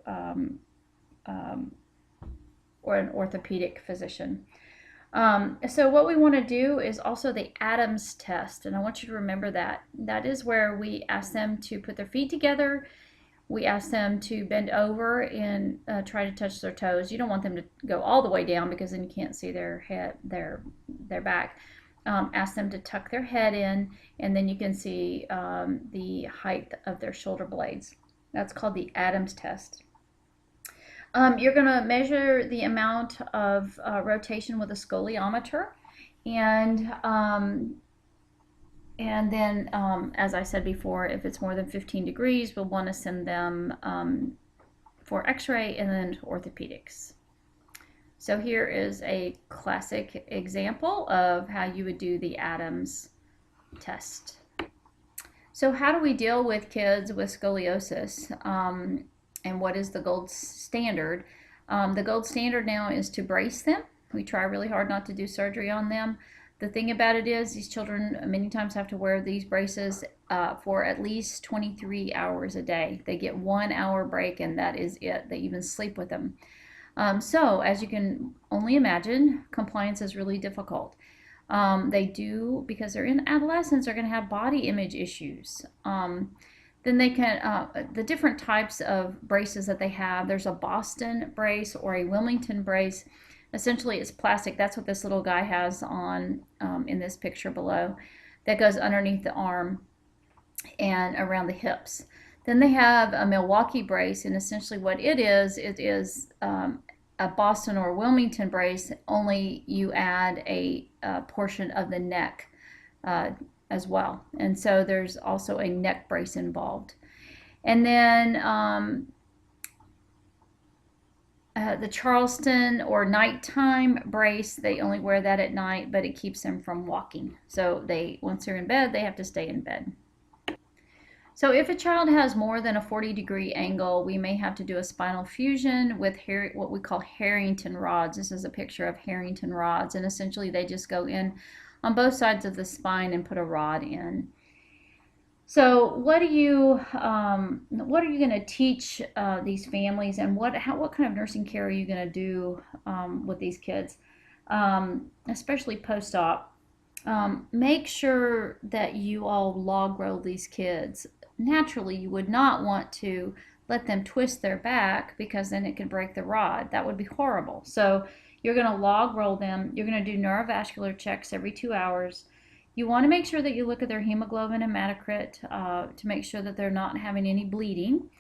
or an orthopedic physician. So what we want to do is also the Adams test, and I want you to remember that. That is where we ask them to put their feet together. We ask them to bend over and try to touch their toes. You don't want them to go all the way down because then you can't see their head, their back. Ask them to tuck their head in, and then you can see the height of their shoulder blades. That's called the Adams test. You're going to measure the amount of rotation with a scoliometer, and then, as I said before, if it's more than 15 degrees, we'll want to send them for x-ray and then to orthopedics. So here is a classic example of how you would do the Adams test. So how do we deal with kids with scoliosis? And what is the gold standard? The gold standard now is to brace them. We try really hard not to do surgery on them. The thing about it is these children many times have to wear these braces for at least 23 hours a day. They get 1 hour break and that is it. They even sleep with them. So as you can only imagine, compliance is really difficult. They do, because they're in adolescence, are going to have body image issues. Then they can, the different types of braces that they have, there's a Boston brace or a Wilmington brace. Essentially it's plastic. That's what this little guy has on in this picture below. That goes underneath the arm and around the hips. Then they have a Milwaukee brace, and essentially what it is a Boston or Wilmington brace, only you add a portion of the neck as well. And so there's also a neck brace involved. And then the Charleston or nighttime brace, they only wear that at night, but it keeps them from walking. So once they're in bed, they have to stay in bed. So if a child has more than a 40-degree angle, we may have to do a spinal fusion with what we call Harrington rods. This is a picture of Harrington rods, and essentially they just go in on both sides of the spine and put a rod in. So what are you going to teach these families, and what kind of nursing care are you going to do with these kids, especially post-op? Make sure that you all log roll these kids. Naturally, you would not want to let them twist their back because then it could break the rod. That would be horrible. So you're going to log roll them. You're going to do neurovascular checks every 2 hours. You want to make sure that you look at their hemoglobin and hematocrit to make sure that they're not having any bleeding.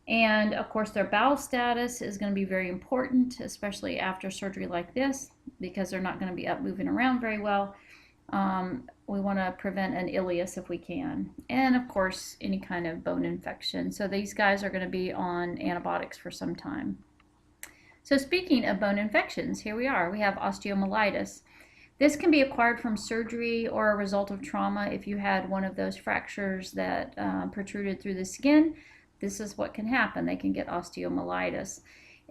And of course, their bowel status is going to be very important, especially after surgery like this, because they're not going to be up moving around very well. We want to prevent an ileus if we can. And of course, any kind of bone infection. So these guys are going to be on antibiotics for some time. So speaking of bone infections, here we are. We have osteomyelitis. This can be acquired from surgery or a result of trauma. If you had one of those fractures that protruded through the skin, this is what can happen. They can get osteomyelitis.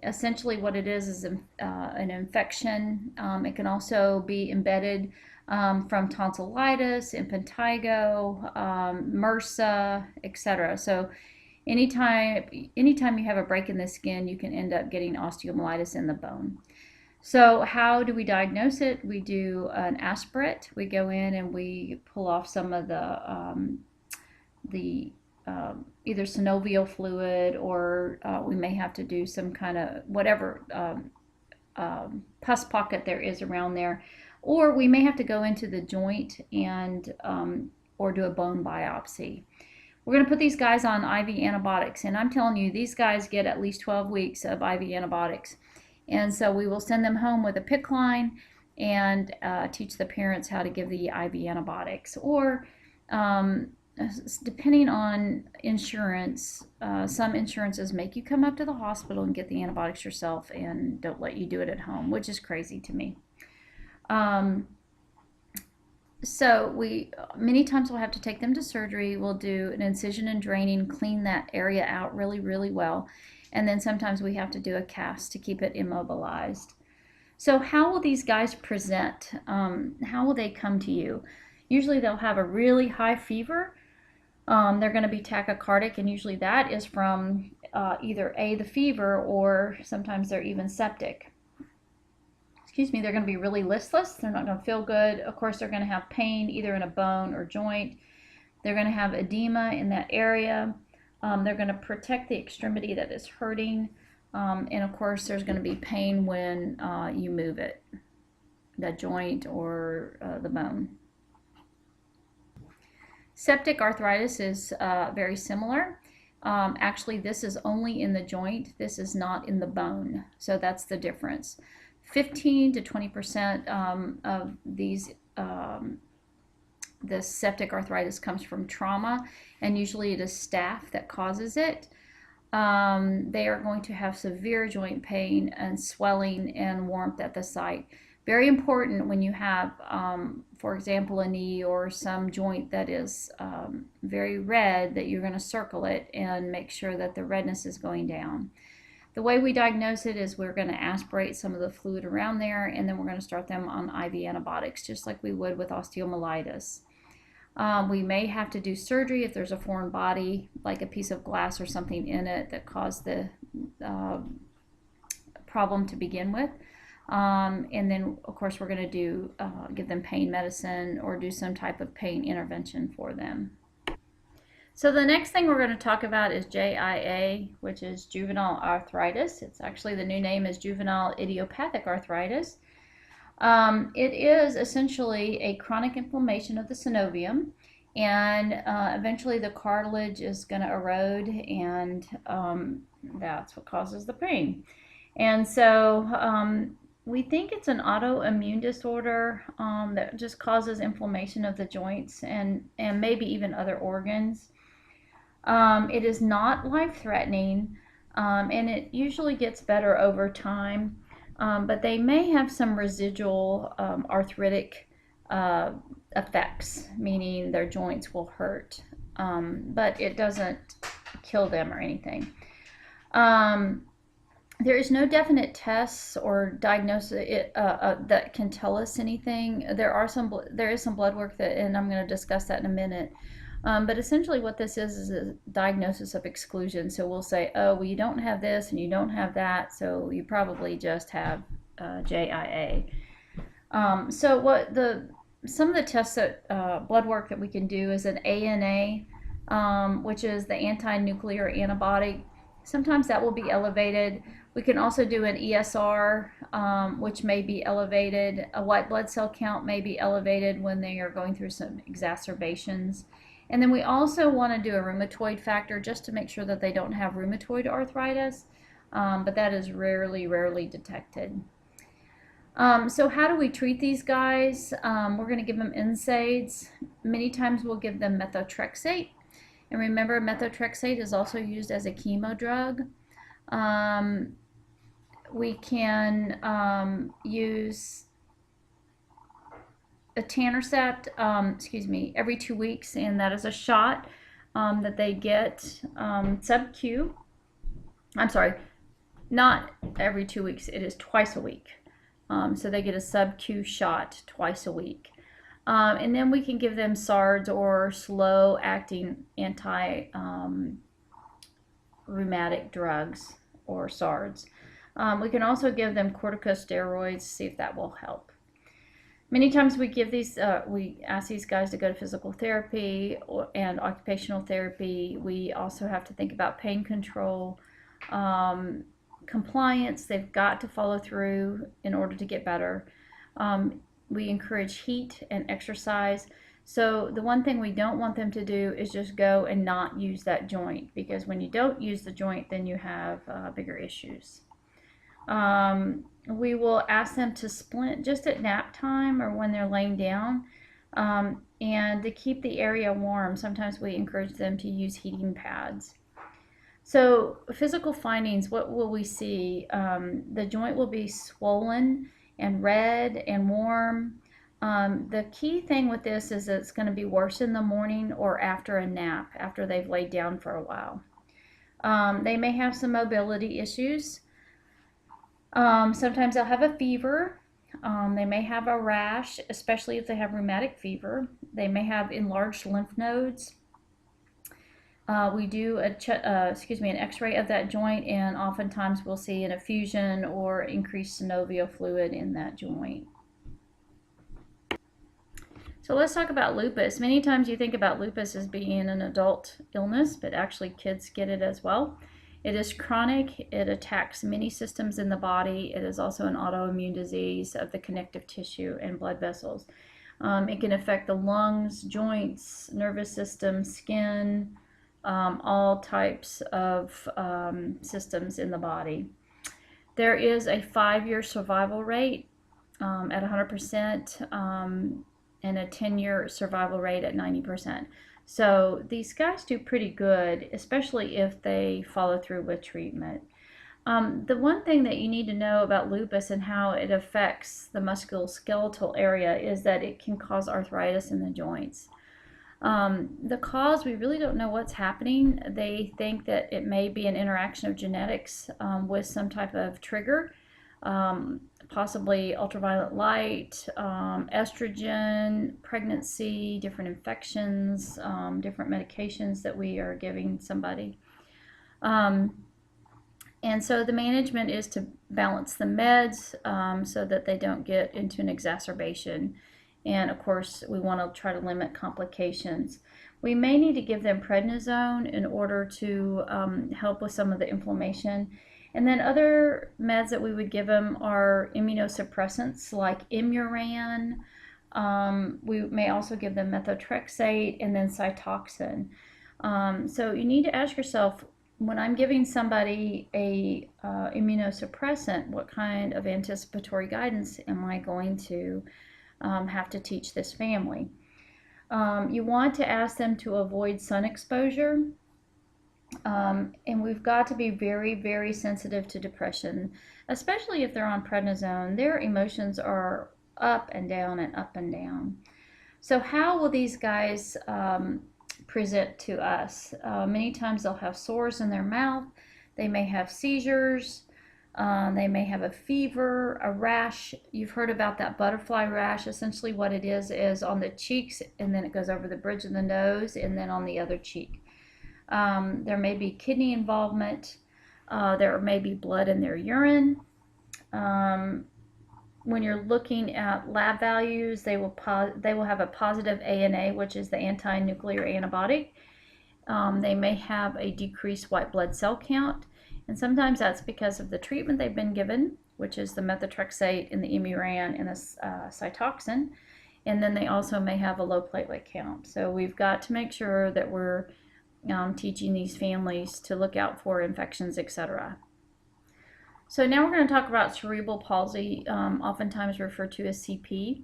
Essentially what it is an infection. It can also be embedded from tonsillitis, impetigo, MRSA, etc. So anytime you have a break in the skin, you can end up getting osteomyelitis in the bone. So how do we diagnose it? We do an aspirate. We go in and we pull off some of the either synovial fluid, or we may have to do some kind of whatever pus pocket there is around there. Or we may have to go into the joint and or do a bone biopsy. We're going to put these guys on IV antibiotics, and I'm telling you, these guys get at least 12 weeks of IV antibiotics. And so we will send them home with a PICC line and teach the parents how to give the IV antibiotics. Or depending on insurance, some insurances make you come up to the hospital and get the antibiotics yourself and don't let you do it at home, which is crazy to me. So many times we'll have to take them to surgery. We'll do an incision and draining, clean that area out really, really well. And then sometimes we have to do a cast to keep it immobilized. So how will these guys present? How will they come to you? Usually they'll have a really high fever. They're going to be tachycardic, and usually that is from either the fever, or sometimes they're even septic. they're going to be really listless. They're not going to feel good. Of course, they're going to have pain either in a bone or joint. They're going to have edema in that area. They're going to protect the extremity that is hurting. And of course, there's going to be pain when you move it, the joint or the bone. Septic arthritis is very similar. Actually, this is only in the joint. This is not in the bone. So that's the difference. 15 to 20% of these the septic arthritis comes from trauma, and usually it is staph that causes it. They are going to have severe joint pain and swelling and warmth at the site. Very important when you have, for example, a knee or some joint that is very red, that you're going to circle it and make sure that the redness is going down. The way we diagnose it is we're going to aspirate some of the fluid around there, and then we're going to start them on IV antibiotics, just like we would with osteomyelitis. We may have to do surgery if there's a foreign body, like a piece of glass or something in it that caused the problem to begin with. And then, of course, we're going to give them pain medicine or do some type of pain intervention for them. So the next thing we're going to talk about is JIA, which is juvenile arthritis. It's actually, the new name is juvenile idiopathic arthritis. It is essentially a chronic inflammation of the synovium, and eventually the cartilage is going to erode, and that's what causes the pain. And so we think it's an autoimmune disorder that just causes inflammation of the joints and maybe even other organs. It is not life-threatening, and it usually gets better over time, but they may have some residual arthritic effects, meaning their joints will hurt, but it doesn't kill them or anything. There is no definite tests or diagnosis that can tell us anything. There is some blood work that, and I'm going to discuss that in a minute. But essentially what this is a diagnosis of exclusion. So we'll say, oh, well, you don't have this and you don't have that, so you probably just have JIA. So some of the tests that blood work that we can do is an ANA, which is the anti-nuclear antibody. Sometimes that will be elevated. We can also do an ESR, which may be elevated. A white blood cell count may be elevated when they are going through some exacerbations. And then we also want to do a rheumatoid factor just to make sure that they don't have rheumatoid arthritis, but that is rarely detected. So how do we treat these guys? We're going to give them NSAIDs. Many times we'll give them methotrexate. And remember, methotrexate is also used as a chemo drug. We can use etanercept, every 2 weeks, and that is a shot that they get sub-Q. I'm sorry, not every 2 weeks, it is twice a week. So they get a sub-Q shot twice a week. And then we can give them SARDs or slow-acting anti-rheumatic drugs, or SARDs. We can also give them corticosteroids, see if that will help. Many times we give these, we ask these guys to go to physical therapy and occupational therapy. We also have to think about pain control, compliance. They've got to follow through in order to get better. We encourage heat and exercise. So the one thing we don't want them to do is just go and not use that joint, because when you don't use the joint, then you have bigger issues. We will ask them to splint just at nap time or when they're laying down, and to keep the area warm, sometimes we encourage them to use heating pads. So physical findings, what will we see? The joint will be swollen and red and warm. The key thing with this is that it's going to be worse in the morning or after a nap, after they've laid down for a while. They may have some mobility issues. Sometimes they'll have a fever. They may have a rash, especially if they have rheumatic fever. They may have enlarged lymph nodes. We do an x-ray of that joint, and oftentimes we'll see an effusion or increased synovial fluid in that joint. So let's talk about lupus. Many times you think about lupus as being an adult illness, but actually kids get it as well. It is chronic. It attacks many systems in the body. It is also an autoimmune disease of the connective tissue and blood vessels. It can affect the lungs, joints, nervous system, skin, all types of systems in the body. There is a 5-year survival rate at 100%, and a 10-year survival rate at 90%. So these guys do pretty good, especially if they follow through with treatment. The one thing that you need to know about lupus and how it affects the musculoskeletal area is that it can cause arthritis in the joints. The cause, we really don't know what's happening. They think that it may be an interaction of genetics with some type of trigger, possibly ultraviolet light, estrogen, pregnancy, different infections, different medications that we are giving somebody. And so the management is to balance the meds so that they don't get into an exacerbation. And of course, we want to try to limit complications. We may need to give them prednisone in order to help with some of the inflammation. And then other meds that we would give them are immunosuppressants like Imuran. We may also give them methotrexate and then Cytoxan. So you need to ask yourself, when I'm giving somebody a immunosuppressant, what kind of anticipatory guidance am I going to have to teach this family? You want to ask them to avoid sun exposure, and we've got to be very, very sensitive to depression, especially if they're on prednisone. Their emotions are up and down and up and down. So how will these guys present to us? Many times they'll have sores in their mouth. They may have seizures. They may have a fever, a rash. You've heard about that butterfly rash. Essentially what it is on the cheeks, and then it goes over the bridge of the nose, and then on the other cheek. There may be kidney involvement. There may be blood in their urine. When you're looking at lab values, they will have a positive ANA, which is the anti-nuclear antibody. They may have a decreased white blood cell count. And sometimes that's because of the treatment they've been given, which is the methotrexate and the Imuran and the Cytoxan. And then they also may have a low platelet count. So we've got to make sure that we're teaching these families to look out for infections, etc. So now we're going to talk about cerebral palsy, oftentimes referred to as CP.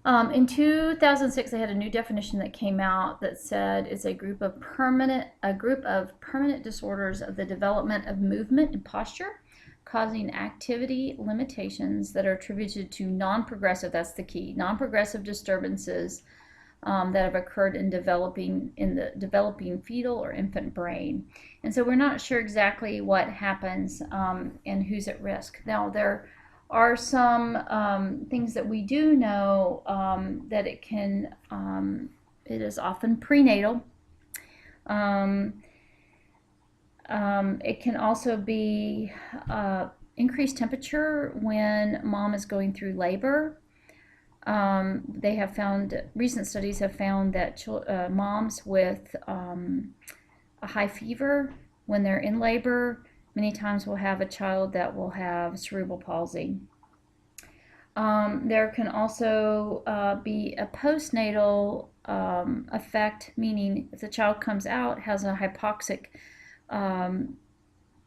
In 2006, they had a new definition that came out that said it's a group of permanent disorders of the development of movement and posture, causing activity limitations that are attributed to non-progressive. That's the key, non-progressive disturbances that have occurred in the developing fetal or infant brain. And so we're not sure exactly what happens and who's at risk. Now there are some things that we do know, that it is often prenatal. It can also be increased temperature when mom is going through labor. They have found, recent studies have found that moms with a high fever when they're in labor many times will have a child that will have cerebral palsy. There can also be a postnatal effect, meaning if the child comes out, has a hypoxic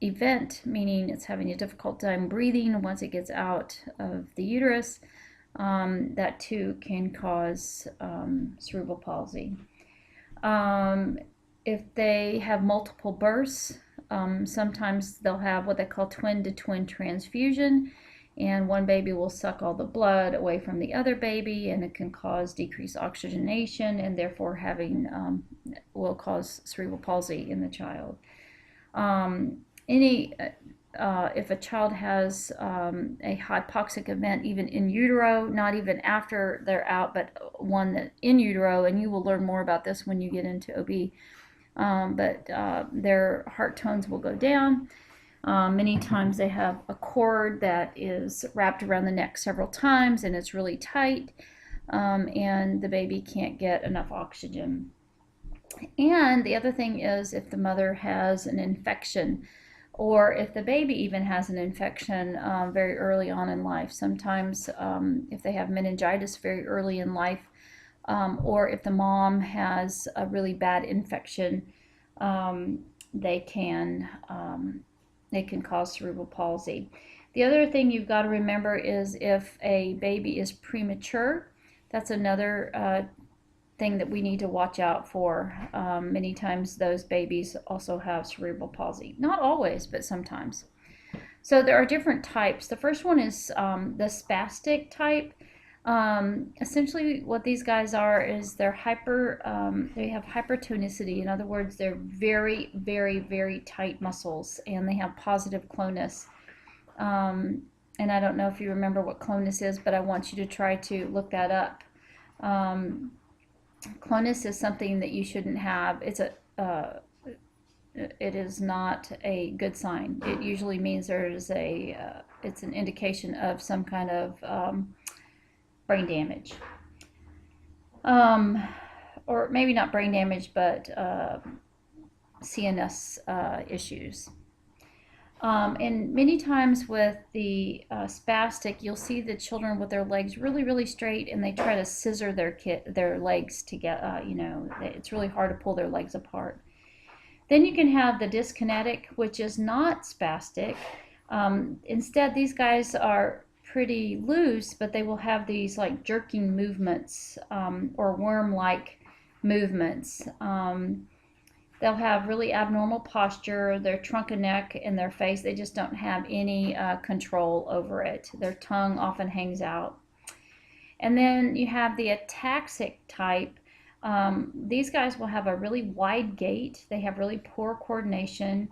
event, meaning it's having a difficult time breathing once it gets out of the uterus, that too can cause cerebral palsy. If they have multiple births, sometimes they'll have what they call twin-to-twin transfusion, and one baby will suck all the blood away from the other baby, and it can cause decreased oxygenation, and therefore will cause cerebral palsy in the child. If a child has a hypoxic event, even in utero, not even after they're out, but one that in utero, and you will learn more about this when you get into OB, but their heart tones will go down. Many times they have a cord that is wrapped around the neck several times and it's really tight, and the baby can't get enough oxygen. And the other thing is if the mother has an infection, or if the baby even has an infection very early on in life. Sometimes if they have meningitis very early in life, or if the mom has a really bad infection, they can cause cerebral palsy. The other thing you've got to remember is if a baby is premature, that's another thing that we need to watch out for. Many times those babies also have cerebral palsy. Not always, but sometimes. So there are different types. The first one is the spastic type. Essentially what these guys are is they have hypertonicity. In other words, they're very, very, very tight muscles, and they have positive clonus. And I don't know if you remember what clonus is, but I want you to try to look that up. Clonus is something that you shouldn't have. It is not a good sign. It usually means it's an indication of some kind of brain damage. Or maybe not brain damage, but CNS issues. And many times with the spastic, you'll see the children with their legs really, really straight, and they try to scissor their legs together. It's really hard to pull their legs apart. Then you can have the dyskinetic, which is not spastic. Instead, these guys are pretty loose, but they will have these like jerking movements or worm-like movements. They'll have really abnormal posture, their trunk and neck and their face, they just don't have any control over it. Their tongue often hangs out. And then you have the ataxic type. These guys will have a really wide gait. They have really poor coordination.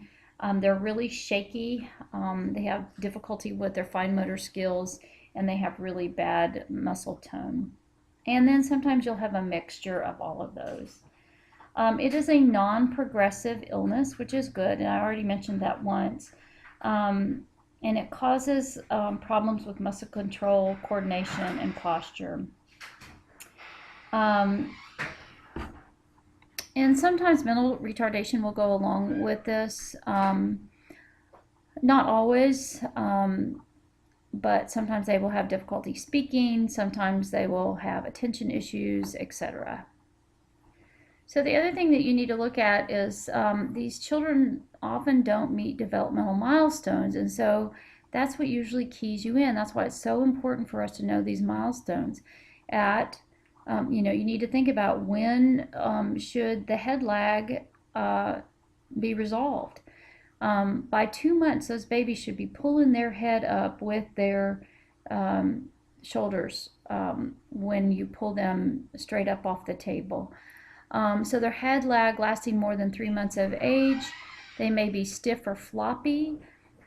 They're really shaky. They have difficulty with their fine motor skills, and they have really bad muscle tone. And then sometimes you'll have a mixture of all of those. It is a non-progressive illness, which is good, and I already mentioned that once. And it causes problems with muscle control, coordination, and posture. And sometimes mental retardation will go along with this. Not always, but sometimes they will have difficulty speaking, sometimes they will have attention issues, etc. So the other thing that you need to look at is these children often don't meet developmental milestones, and so that's what usually keys you in. That's why it's so important for us to know these milestones. You need to think about when should the head lag be resolved. By 2 months, those babies should be pulling their head up with their shoulders when you pull them straight up off the table. So their head lag lasting more than 3 months of age. They may be stiff or floppy.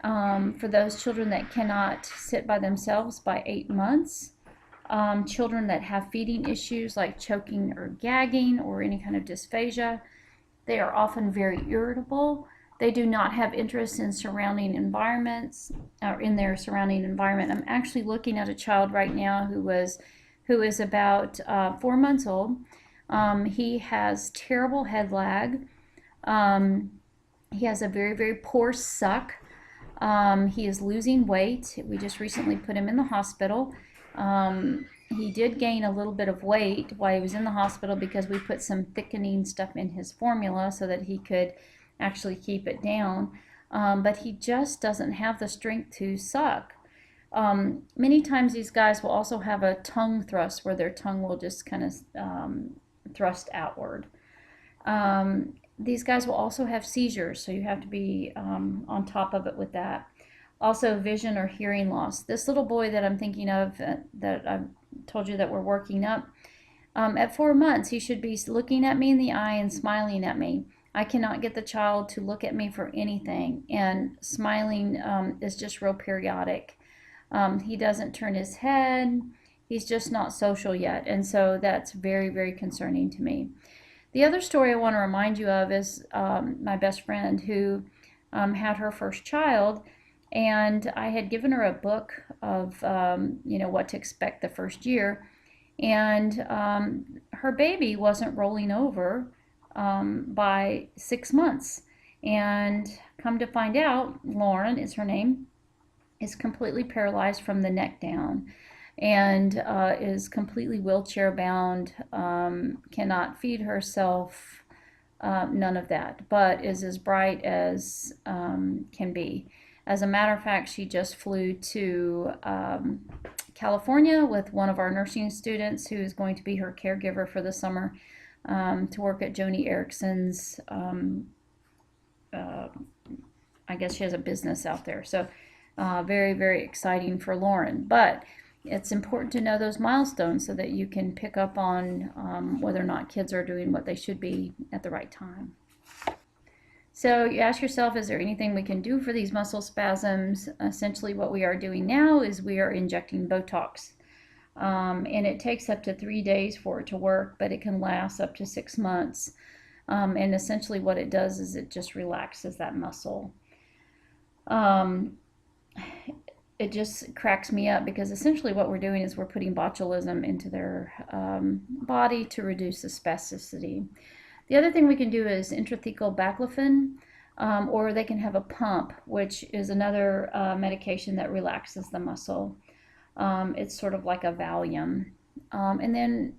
For those children that cannot sit by themselves by 8 months. Children that have feeding issues like choking or gagging or any kind of dysphasia. They are often very irritable. They do not have interest in surrounding environments or in their surrounding environment. I'm actually looking at a child right now who is about 4 months old. He has terrible head lag. He has a very, very poor suck. He is losing weight. We just recently put him in the hospital. He did gain a little bit of weight while he was in the hospital because we put some thickening stuff in his formula so that he could actually keep it down. But he just doesn't have the strength to suck. Many times these guys will also have a tongue thrust where their tongue will just kind of thrust outward. These guys will also have seizures, so you have to be on top of it with that. Also vision or hearing loss. This little boy that I'm thinking of that I've told you that we're working up, at 4 months he should be looking at me in the eye and smiling at me. I cannot get the child to look at me for anything, and smiling is just real periodic. He doesn't turn his head. He's just not social yet, and so that's very, very concerning to me. The other story I want to remind you of is my best friend who had her first child, and I had given her a book of what to expect the first year, and her baby wasn't rolling over by 6 months. And come to find out, Lauren is her name, is completely paralyzed from the neck down, and is completely wheelchair bound, cannot feed herself, none of that, but is as bright as can be. As a matter of fact, she just flew to California with one of our nursing students who is going to be her caregiver for the summer, to work at Joni Erickson's. I guess she has a business out there. So very, very exciting for Lauren. But it's important to know those milestones so that you can pick up on whether or not kids are doing what they should be at the right time. So you ask yourself, is there anything we can do for these muscle spasms? Essentially what we are doing now is we are injecting Botox. And it takes up to 3 days for it to work, but it can last up to 6 months. And essentially what it does is it just relaxes that muscle. It just cracks me up because essentially what we're doing is we're putting botulism into their body to reduce the spasticity. The other thing we can do is intrathecal baclofen, or they can have a pump, which is another medication that relaxes the muscle. It's sort of like a Valium. And then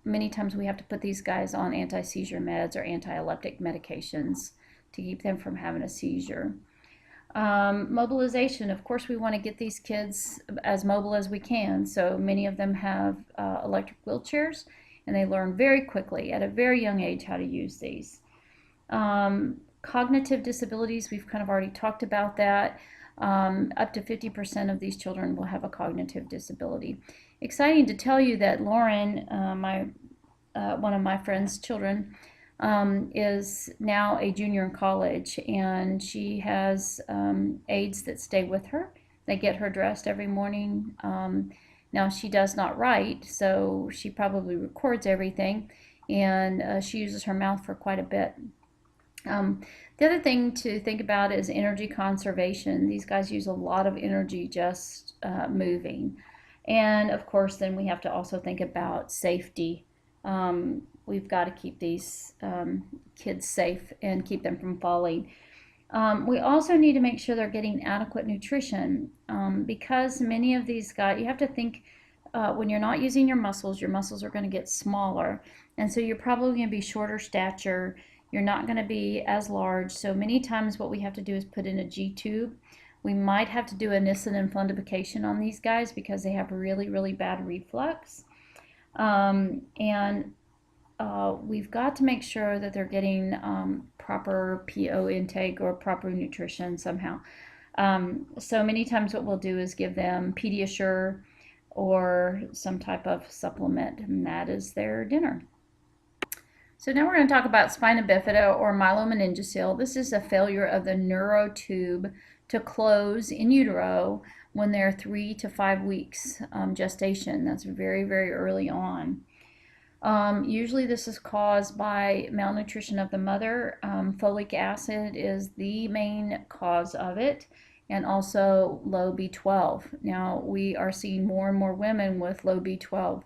many times we have to put these guys on anti-seizure meds or anti-epileptic medications to keep them from having a seizure. Mobilization, of course we want to get these kids as mobile as we can, so many of them have electric wheelchairs, and they learn very quickly at a very young age how to use these. Cognitive disabilities, we've kind of already talked about that. Up to 50% of these children will have a cognitive disability. Exciting to tell you that Lauren, one of my friend's children, is now a junior in college, and she has aides that stay with her. They get her dressed every morning. Now she does not write, so she probably records everything, and she uses her mouth for quite a bit. The other thing to think about is energy conservation. These guys use a lot of energy just moving. And of course, then we have to also think about safety. We've got to keep these kids safe and keep them from falling. We also need to make sure they're getting adequate nutrition, because many of these guys, you have to think when you're not using your muscles are going to get smaller. And so you're probably going to be shorter stature. You're not going to be as large. So many times what we have to do is put in a G-tube. We might have to do a Nissen and fundoplication on these guys because they have really, really bad reflux. We've got to make sure that they're getting proper PO intake or proper nutrition somehow. So many times what we'll do is give them Pediasure or some type of supplement, and that is their dinner. So now we're going to talk about spina bifida or myelomeningocele. This is a failure of the neurotube to close in utero when they're 3 to 5 weeks gestation. That's very, very early on. Usually this is caused by malnutrition of the mother. Folic acid is the main cause of it, and also low B12. Now we are seeing more and more women with low B12.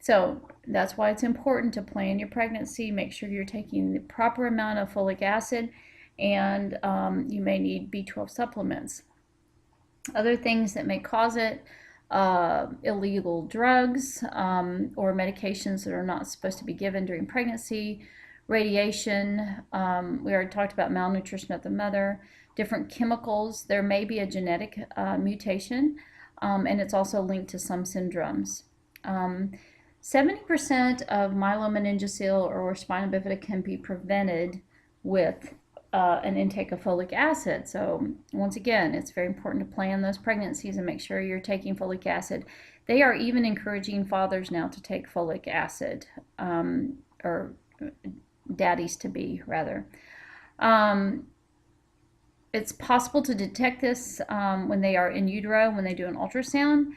So that's why it's important to plan your pregnancy. Make sure you're taking the proper amount of folic acid, and you may need B12 supplements. Other things that may cause it: illegal drugs or medications that are not supposed to be given during pregnancy, radiation, we already talked about malnutrition of the mother, different chemicals. There may be a genetic mutation, and it's also linked to some syndromes. 70% of myelomeningocele or spina bifida can be prevented with an intake of folic acid. So once again, it's very important to plan those pregnancies and make sure you're taking folic acid. They are even encouraging fathers now to take folic acid, or daddies to be rather. It's possible to detect this when they are in utero, when they do an ultrasound,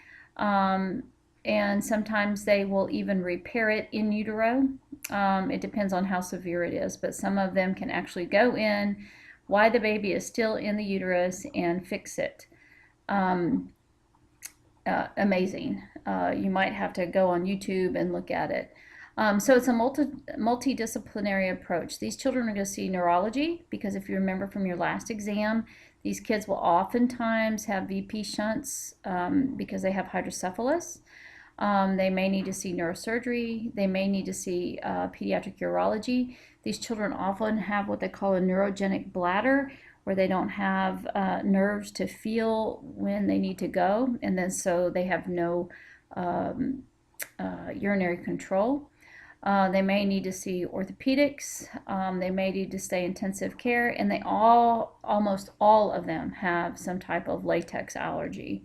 and sometimes they will even repair it in utero. It depends on how severe it is, but some of them can actually go in while the baby is still in the uterus and fix it. Amazing. You might have to go on YouTube and look at it. So it's a multidisciplinary approach. These children are going to see neurology because if you remember from your last exam, these kids will oftentimes have VP shunts because they have hydrocephalus. They may need to see neurosurgery. They may need to see pediatric urology. These children often have what they call a neurogenic bladder, where they don't have nerves to feel when they need to go, and then so they have no urinary control. They may need to see orthopedics. They may need to stay intensive care, and they almost all of them have some type of latex allergy.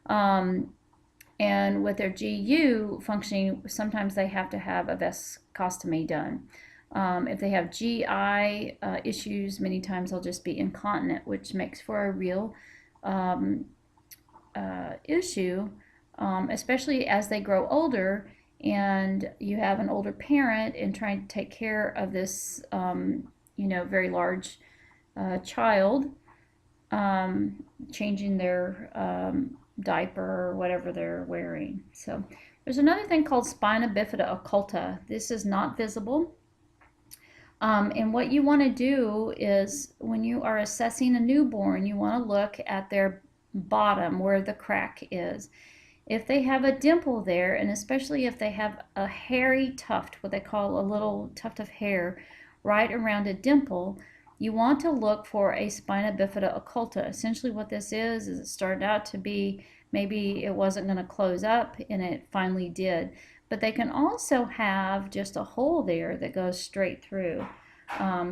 And with their GU functioning, sometimes they have to have a vasectomy done. If they have GI issues, many times they'll just be incontinent, which makes for a real issue, especially as they grow older and you have an older parent and trying to take care of this, very large child, changing their diaper or whatever they're wearing. So there's another thing called spina bifida occulta. This is not visible. And what you want to do is when you are assessing a newborn, you want to look at their bottom where the crack is. If they have a dimple there, and especially if they have a hairy tuft, what they call a little tuft of hair right around a dimple, you want to look for a spina bifida occulta. Essentially what this is it started out to be maybe it wasn't going to close up and it finally did. But they can also have just a hole there that goes straight through.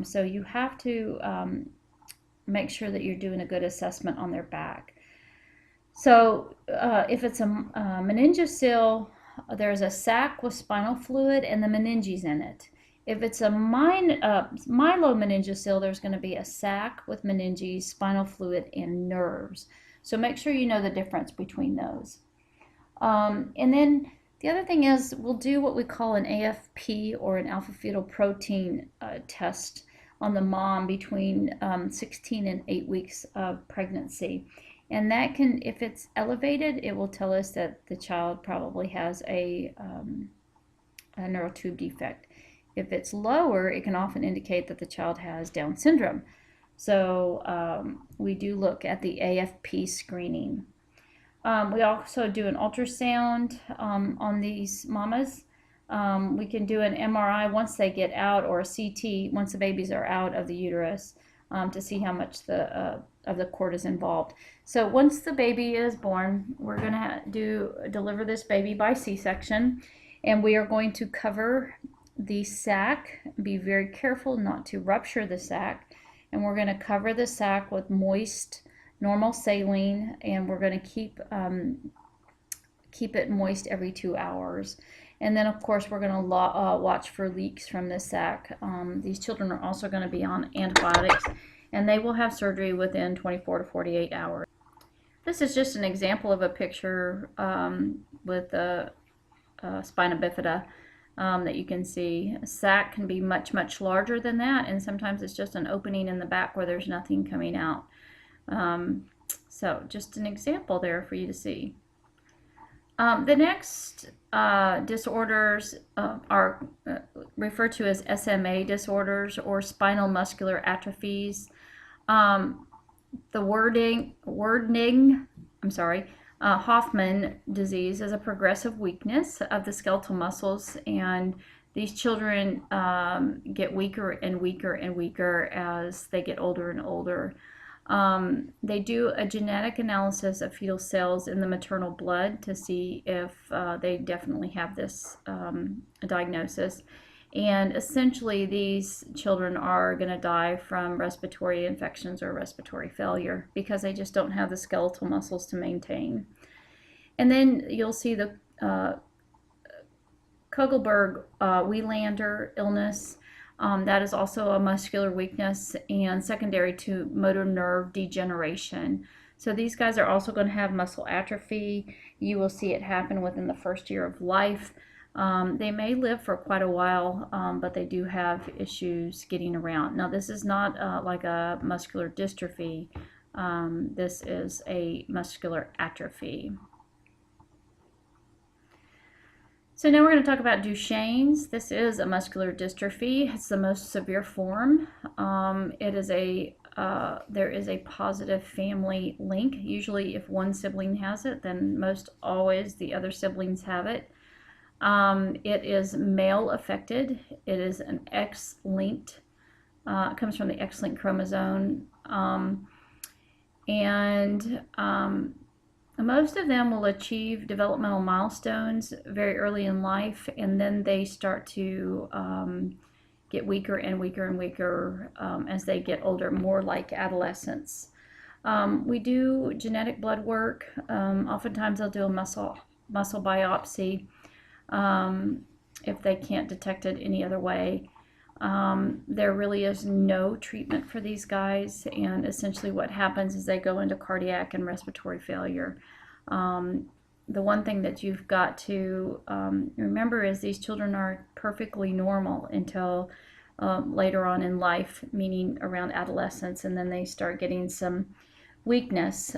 So you have to make sure that you're doing a good assessment on their back. So if it's a meningocele, there's a sac with spinal fluid and the meninges in it. If it's a myelomeningocele, there's going to be a sac with meninges, spinal fluid, and nerves. So make sure you know the difference between those. And then the other thing is we'll do what we call an AFP or an alpha fetal protein test on the mom between 16 and 8 weeks of pregnancy. And that can, if it's elevated, it will tell us that the child probably has a neural tube defect. If it's lower, it can often indicate that the child has Down syndrome. So we do look at the AFP screening. We also do an ultrasound on these mamas. We can do an MRI once they get out, or a CT once the babies are out of the uterus, to see how much of the cord is involved. So once the baby is born, we're going to deliver this baby by C-section, and we are going to cover the sac. Be very careful not to rupture the sac, and we're going to cover the sac with moist normal saline, and we're going to keep it moist every 2 hours. And then of course we're going to watch for leaks from the sac. These children are also going to be on antibiotics, and they will have surgery within 24 to 48 hours. This is just an example of a picture with the spina bifida that you can see. A sac can be much, much larger than that, and sometimes it's just an opening in the back where there's nothing coming out. So just an example there for you to see. The next disorders are referred to as SMA disorders or spinal muscular atrophies. The Hoffman disease is a progressive weakness of the skeletal muscles, and these children get weaker and weaker and weaker as they get older and older. They do a genetic analysis of fetal cells in the maternal blood to see if they definitely have this diagnosis. And essentially these children are going to die from respiratory infections or respiratory failure because they just don't have the skeletal muscles to maintain. And then you'll see the Kugelberg-Wieslander illness. That is also a muscular weakness and secondary to motor nerve degeneration. So these guys are also going to have muscle atrophy. You will see it happen within the first year of life. They may live for quite a while, but they do have issues getting around. Now, this is not like a muscular dystrophy. This is a muscular atrophy. So now we're going to talk about Duchenne's. This is a muscular dystrophy. It's the most severe form. There is a positive family link. Usually if one sibling has it, then most always the other siblings have it. It is male affected. It is an X-linked, it comes from the X-linked chromosome. Most of them will achieve developmental milestones very early in life, and then they start to get weaker and weaker and weaker as they get older, more like adolescents. We do genetic blood work. Oftentimes they'll do a muscle biopsy if they can't detect it any other way. There really is no treatment for these guys, and essentially what happens is they go into cardiac and respiratory failure. The one thing that you've got to remember is these children are perfectly normal until later on in life, meaning around adolescence, and then they start getting some weakness.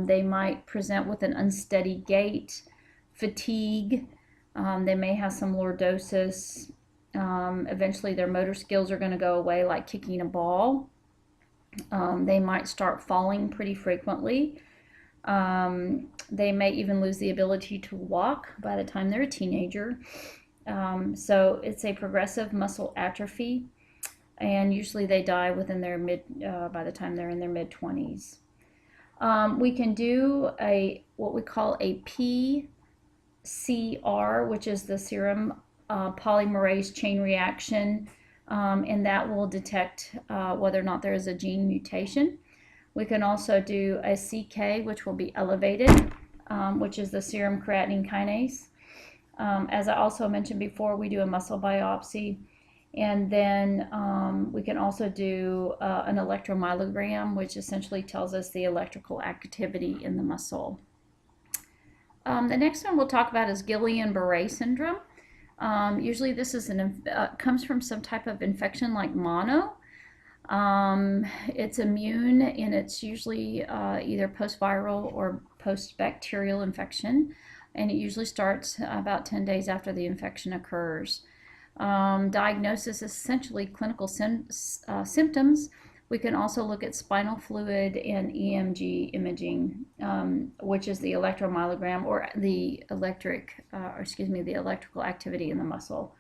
They might present with an unsteady gait, fatigue. They may have some lordosis. Eventually their motor skills are going to go away, like kicking a ball. They might start falling pretty frequently. They may even lose the ability to walk by the time they're a teenager. So it's a progressive muscle atrophy, and usually they die within their by the time they're in their mid-20s. We can do what we call a PCR, which is the serum polymerase chain reaction, and that will detect whether or not there is a gene mutation. We can also do a CK, which will be elevated, which is the serum creatinine kinase. As I also mentioned before, we do a muscle biopsy, and then we can also do an electromyogram, which essentially tells us the electrical activity in the muscle. The next one we'll talk about is Guillain-Barré syndrome. Usually this is comes from some type of infection like mono. It's immune, and it's usually either post-viral or post-bacterial infection, and it usually starts about 10 days after the infection occurs. Diagnosis is essentially clinical symptoms. We can also look at spinal fluid and EMG imaging, which is the electromyogram, or the electrical activity in the muscle.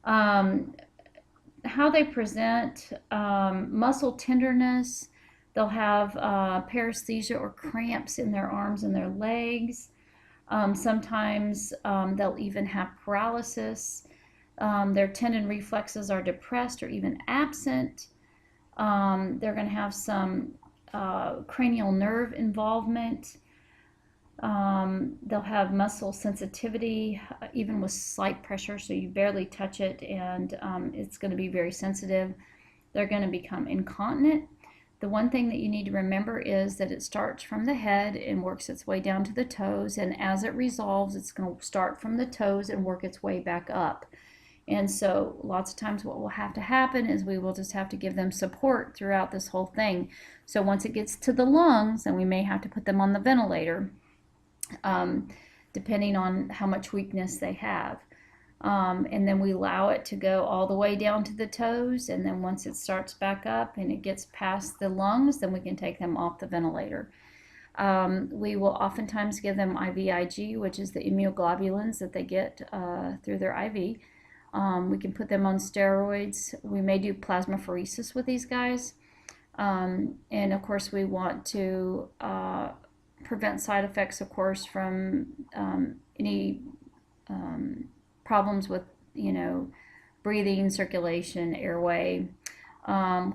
How they present: muscle tenderness. They'll have paresthesia or cramps in their arms and their legs. Sometimes they'll even have paralysis. Their tendon reflexes are depressed or even absent. They're going to have some cranial nerve involvement. They'll have muscle sensitivity, even with slight pressure, so you barely touch it, and it's going to be very sensitive. They're going to become incontinent. The one thing that you need to remember is that it starts from the head and works its way down to the toes, and as it resolves, it's going to start from the toes and work its way back up. And so lots of times what will have to happen is we will just have to give them support throughout this whole thing. So once it gets to the lungs, then we may have to put them on the ventilator, depending on how much weakness they have. And then we allow it to go all the way down to the toes, and then once it starts back up and it gets past the lungs, then we can take them off the ventilator. We will oftentimes give them IVIG, which is the immunoglobulins that they get through their IV. We can put them on steroids. We may do plasmapheresis with these guys. And of course we want to prevent side effects, of course, from any problems with, breathing, circulation, airway,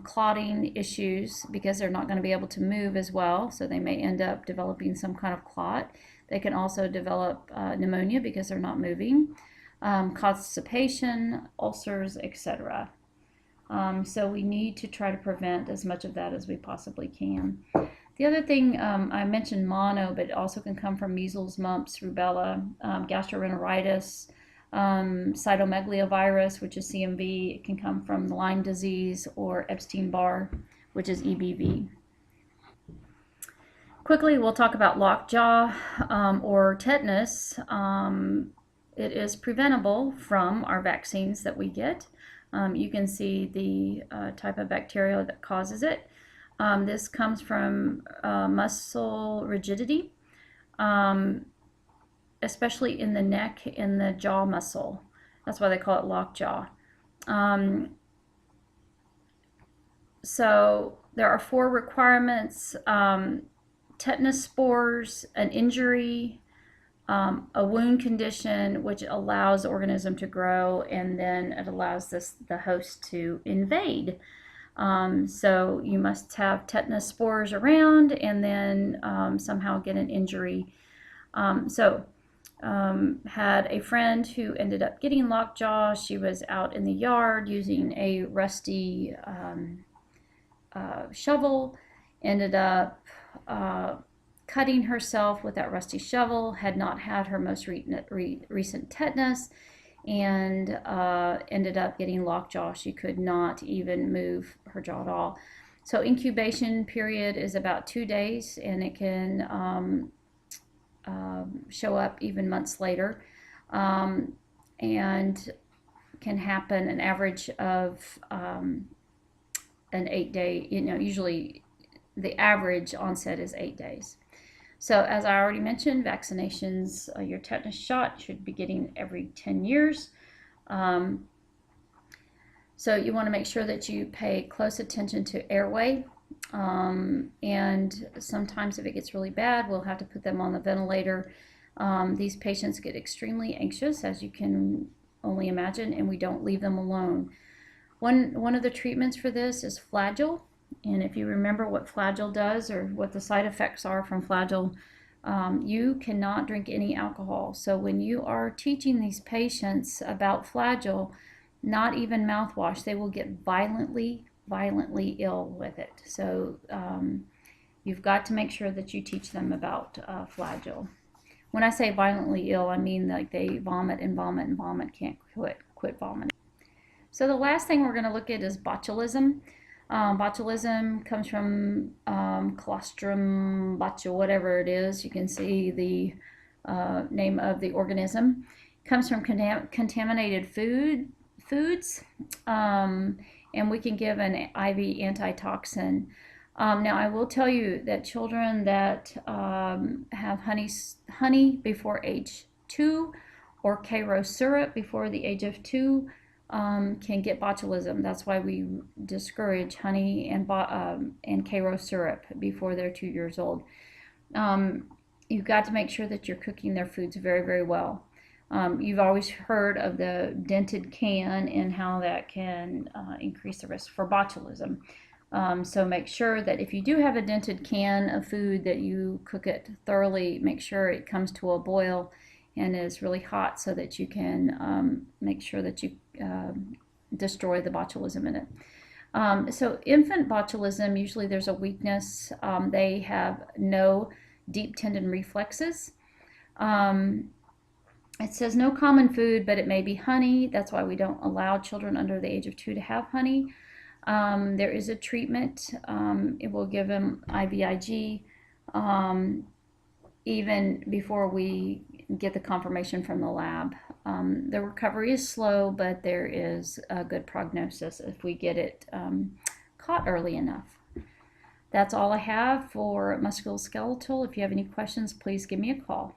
clotting issues, because they're not going to be able to move as well, so they may end up developing some kind of clot. They can also develop pneumonia because they're not moving, constipation, ulcers, etc. So we need to try to prevent as much of that as we possibly can. The other thing, I mentioned mono, but it also can come from measles, mumps, rubella, gastroenteritis, cytomegalovirus, which is CMV. It can come from Lyme disease, or Epstein-Barr, which is EBV. Quickly, we'll talk about lockjaw or tetanus. It is preventable from our vaccines that we get. You can see the type of bacteria that causes it. This comes from muscle rigidity, especially in the neck and the jaw muscle. That's why they call it lockjaw. So there are 4 requirements: tetanus spores, an injury, a wound condition which allows the organism to grow, and then it allows the host to invade. So you must have tetanus spores around, and then somehow get an injury. Had a friend who ended up getting lockjaw. She was out in the yard using a rusty shovel, ended up cutting herself with that rusty shovel, had not had her most recent tetanus, and ended up getting lockjaw. She could not even move her jaw at all. So incubation period is about 2 days, and it can show up even months later, and can happen an average of an 8-day, usually the average onset is 8 days. So as I already mentioned, vaccinations, your tetanus shot should be getting every 10 years. So you want to make sure that you pay close attention to airway. And sometimes if it gets really bad, we'll have to put them on the ventilator. These patients get extremely anxious, as you can only imagine, and we don't leave them alone. One of the treatments for this is Flagyl. And if you remember what Flagyl does, or what the side effects are from Flagyl, you cannot drink any alcohol. So when you are teaching these patients about Flagyl, not even mouthwash, they will get violently ill with it. So you've got to make sure that you teach them about Flagyl. When I say violently ill, I mean like they vomit and vomit and vomit, can't quit vomiting. So the last thing we're going to look at is botulism. Botulism comes from colostrum botul, whatever it is. You can see the name of the organism. It comes from contaminated foods, and we can give an IV antitoxin. Now, I will tell you that children that have honey before age 2, or Karo syrup before the age of 2, can get botulism. That's why we discourage honey and Karo syrup before they're 2 years old. You've got to make sure that you're cooking their foods very, very well. You've always heard of the dented can and how that can increase the risk for botulism. So make sure that if you do have a dented can of food, that you cook it thoroughly. Make sure it comes to a boil and is really hot, so that you can make sure that you destroy the botulism in it. So infant botulism, usually there's a weakness. They have no deep tendon reflexes. It says no common food, but it may be honey. That's why we don't allow children under the age of 2 to have honey. There is a treatment. It will give them IVIG even before we get the confirmation from the lab. The recovery is slow, but there is a good prognosis if we get it caught early enough. That's all I have for musculoskeletal. If you have any questions, please give me a call.